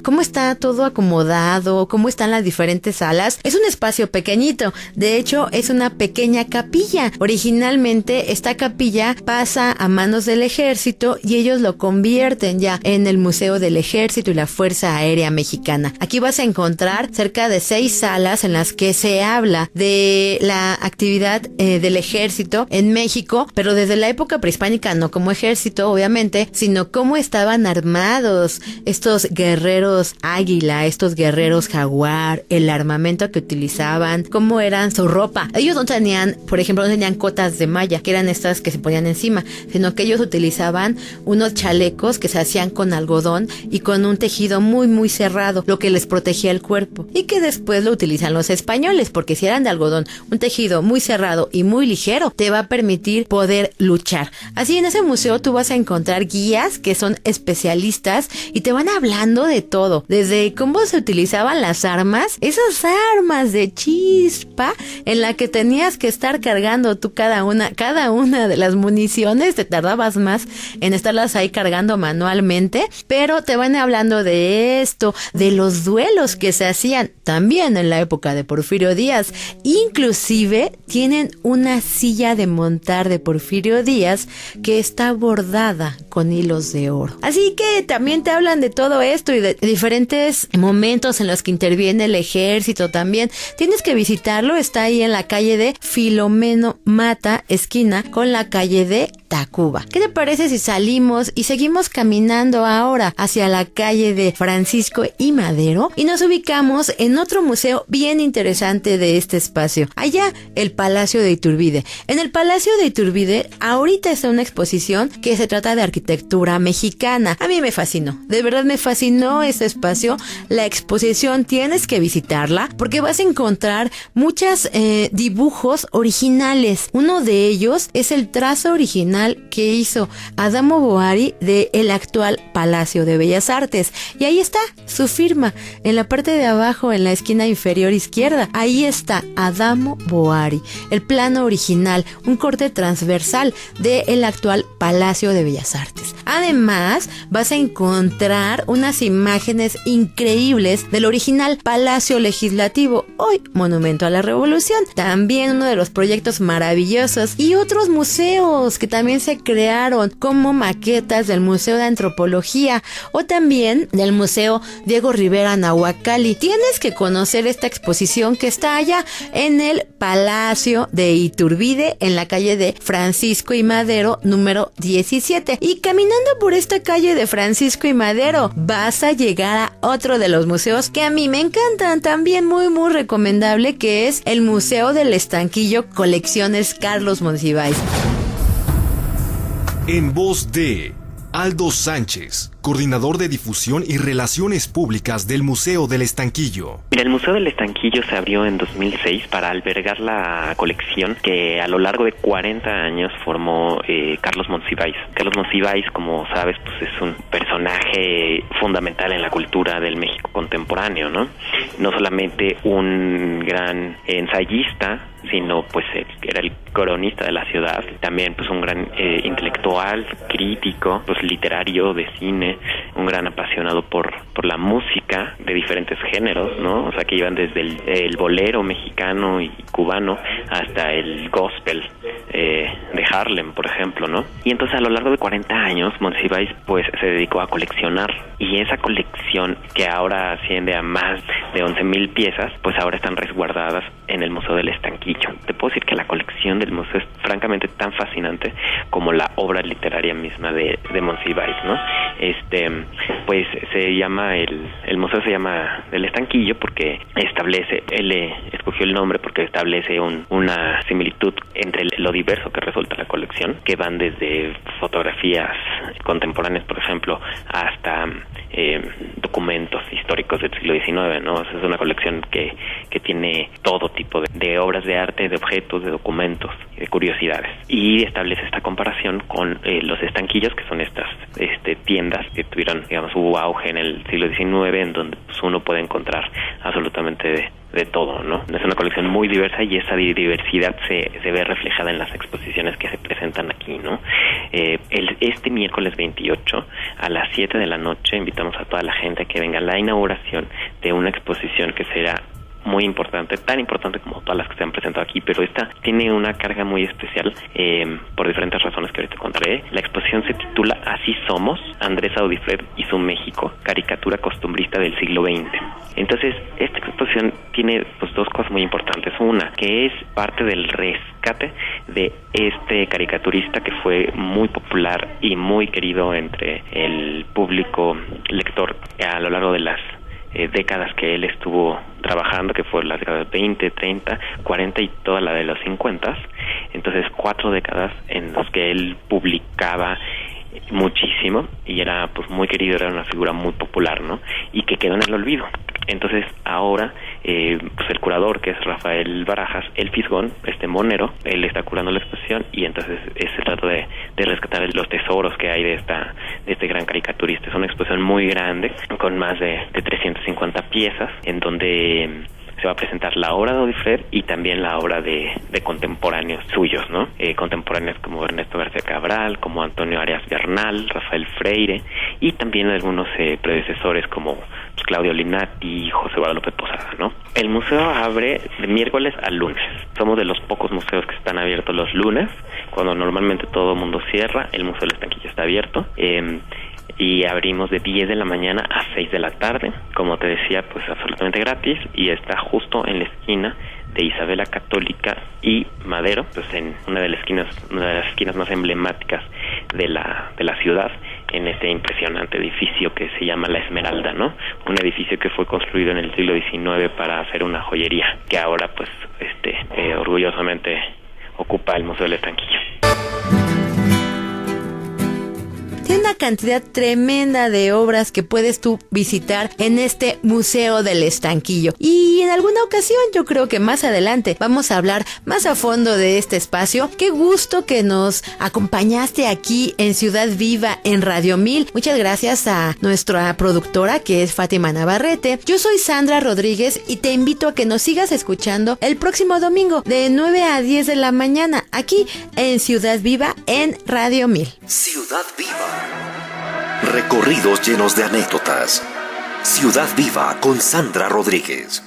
cómo está todo acomodado, cómo están las diferentes salas. Es un espacio pequeñito. De hecho, es una pequeña capilla. Originalmente, esta capilla pasa a manos del ejército y ellos lo convierten ya en el Museo del Ejército y la Fuerza Aérea Mexicana. Aquí vas a encontrar cerca de 6 salas en las que se habla de la actividad del ejército en México, pero desde la época prehispánica, no como ejército, obviamente, sino cómo estaban armados estos guerreros águila, estos guerreros jaguar, el armamento que utilizaban, cómo eran su ropa. Ellos no tenían, por ejemplo, no tenían cotas de malla, que eran estas que se ponían encima, sino que ellos utilizaban unos chalecos que se hacían con algodón y con un tejido muy cerrado, lo que les protegía el cuerpo, y que después lo utilizan los españoles, porque si eran de algodón, un tejido muy cerrado y muy ligero, te va a permitir poder luchar. Así en ese museo tú vas a encontrar guías que son especialistas y te van hablando de todo, desde cómo se utilizaban las armas, esas armas de chispa en la que tenías que estar cargando tú cada una de las municiones, te tardabas más en estarlas ahí cargando manualmente, pero te van hablando de esto, de los duelos que se hacían también en la época de Porfirio Díaz. Inclusive tienen una silla de montar de Porfirio Díaz que está bordada con hilos de oro. Así que también te hablan de todo esto y de diferentes momentos en los que interviene el ejército también. Tienes que visitarlo, está ahí en la calle de Filomeno Mata, esquina con la calle de Tacuba. ¿Qué te parece si salimos y seguimos caminando ahora hacia la calle de Francisco y Madero y nos ubicamos en otro museo bien interesante de este espacio? Allá, el Palacio de Iturbide. En el Palacio de Iturbide ahorita está una exposición que se trata de arquitectura mexicana. A mí me fascinó, de verdad me fascinó este espacio. La exposición tienes que visitarla porque vas a encontrar muchos dibujos originales. Uno de ellos es el trazo original que hizo Adamo Boari de el actual Palacio de Bellas Artes, y ahí está su firma en la parte de abajo, en la esquina inferior izquierda. Ahí está Adamo Boari, el plano original, un corte transversal de el actual Palacio de Bellas Artes. Además, vas a encontrar unas imágenes increíbles del original Palacio Legislativo, hoy Monumento a la Revolución. También uno de los proyectos maravillosos y otros museos que también se crearon, como maquetas del Museo de Antropología o también del Museo Diego Rivera Nahuacali. Tienes que conocer esta exposición que está allá en el Palacio de Iturbide, en la calle de Francisco y Madero, número 17. Y caminando por esta calle de Francisco y Madero, vas a llegar a otro de los museos que a mí me encantan, también muy recomendable, que es el Museo del Estanquillo, Colecciones Carlos Monsiváis. En voz de Aldo Sánchez, coordinador de difusión y relaciones públicas del Museo del Estanquillo. Mira, el Museo del Estanquillo se abrió en 2006 para albergar la colección que a lo largo de 40 años formó Carlos Monsiváis. Carlos Monsiváis, como sabes, pues es un personaje fundamental en la cultura del México contemporáneo, ¿no? No solamente un gran ensayista, sino pues era el cronista de la ciudad, también pues un gran intelectual, crítico, pues literario, de cine, un gran apasionado por la música de diferentes géneros, ¿no? O sea, que iban desde el bolero mexicano y cubano hasta el gospel de Harlem, por ejemplo, ¿no? Y entonces a lo largo de 40 años Monsiváis pues se dedicó a coleccionar, y esa colección, que ahora asciende a más de 11,000 piezas, pues ahora están resguardadas en el Museo del Estanquillo. Te puedo decir que la colección del museo es francamente tan fascinante como la obra literaria misma de Monsiváis, ¿no? Pues se llama el museo se llama El Estanquillo porque él escogió el nombre porque establece una similitud entre lo diverso que resulta la colección, que van desde fotografías contemporáneas, por ejemplo, hasta documentos históricos del siglo XIX, ¿no? O sea, es una colección que tiene todo tipo de obras de arte, de objetos, de documentos, de curiosidades, y establece esta comparación con los estanquillos, que son estas tiendas que tuvieron, digamos, su auge en el siglo XIX, en donde pues, uno puede encontrar absolutamente de todo, ¿no? Es una colección muy diversa, y esa diversidad se ve reflejada en las exposiciones que se presentan aquí, ¿no? Este miércoles 28 a las 7 de la noche invitamos a toda la gente a que venga a la inauguración de una exposición que será muy importante, tan importante como todas las que se han presentado aquí, pero esta tiene una carga muy especial por diferentes razones que ahorita contaré. La exposición se titula Así somos, Andrés Audifred y su México, caricatura costumbrista del siglo XX. Entonces, esta exposición tiene pues dos cosas muy importantes. Una, que es parte del rescate de este caricaturista que fue muy popular y muy querido entre el público lector a lo largo de las décadas que él estuvo trabajando, que fueron las décadas 20, 30, 40 y toda la de los 50. Entonces 4 décadas en las que él publicaba muchísimo y era pues muy querido, era una figura muy popular, ¿no? Y que quedó en el olvido. Entonces ahora pues el curador, que es Rafael Barajas, el Fisgón, monero, él está curando la exposición, y entonces se trata de rescatar los tesoros que hay de este gran caricaturista. Es una exposición muy grande, con más de 350 piezas, en donde se va a presentar la obra de Audifred y también la obra de contemporáneos suyos, ¿no? Contemporáneos como Ernesto García Cabral, como Antonio Arias Bernal, Rafael Freire, y también algunos predecesores como pues, Claudio Linati y José Guadalupe Posada, ¿no? El museo abre de miércoles a lunes. Somos de los pocos museos que están abiertos los lunes, cuando normalmente todo el mundo cierra. El Museo del Estanquillo está abierto. Y abrimos de 10 de la mañana a 6 de la tarde, como te decía, pues absolutamente gratis, y está justo en la esquina de Isabela Católica y Madero, pues en una de las esquinas más emblemáticas de la ciudad, en este impresionante edificio que se llama La Esmeralda, ¿no? Un edificio que fue construido en el siglo XIX para hacer una joyería, que ahora pues orgullosamente ocupa el Museo del Estanquillo. Tiene una cantidad tremenda de obras que puedes tú visitar en este Museo del Estanquillo. Y en alguna ocasión, yo creo que más adelante, vamos a hablar más a fondo de este espacio. Qué gusto que nos acompañaste aquí en Ciudad Viva, en Radio 1000. Muchas gracias a nuestra productora, que es Fátima Navarrete. Yo soy Sandra Rodríguez y te invito a que nos sigas escuchando el próximo domingo de 9 a 10 de la mañana, aquí en Ciudad Viva, en Radio 1000. Ciudad Viva. Recorridos llenos de anécdotas. Ciudad Viva con Sandra Rodríguez.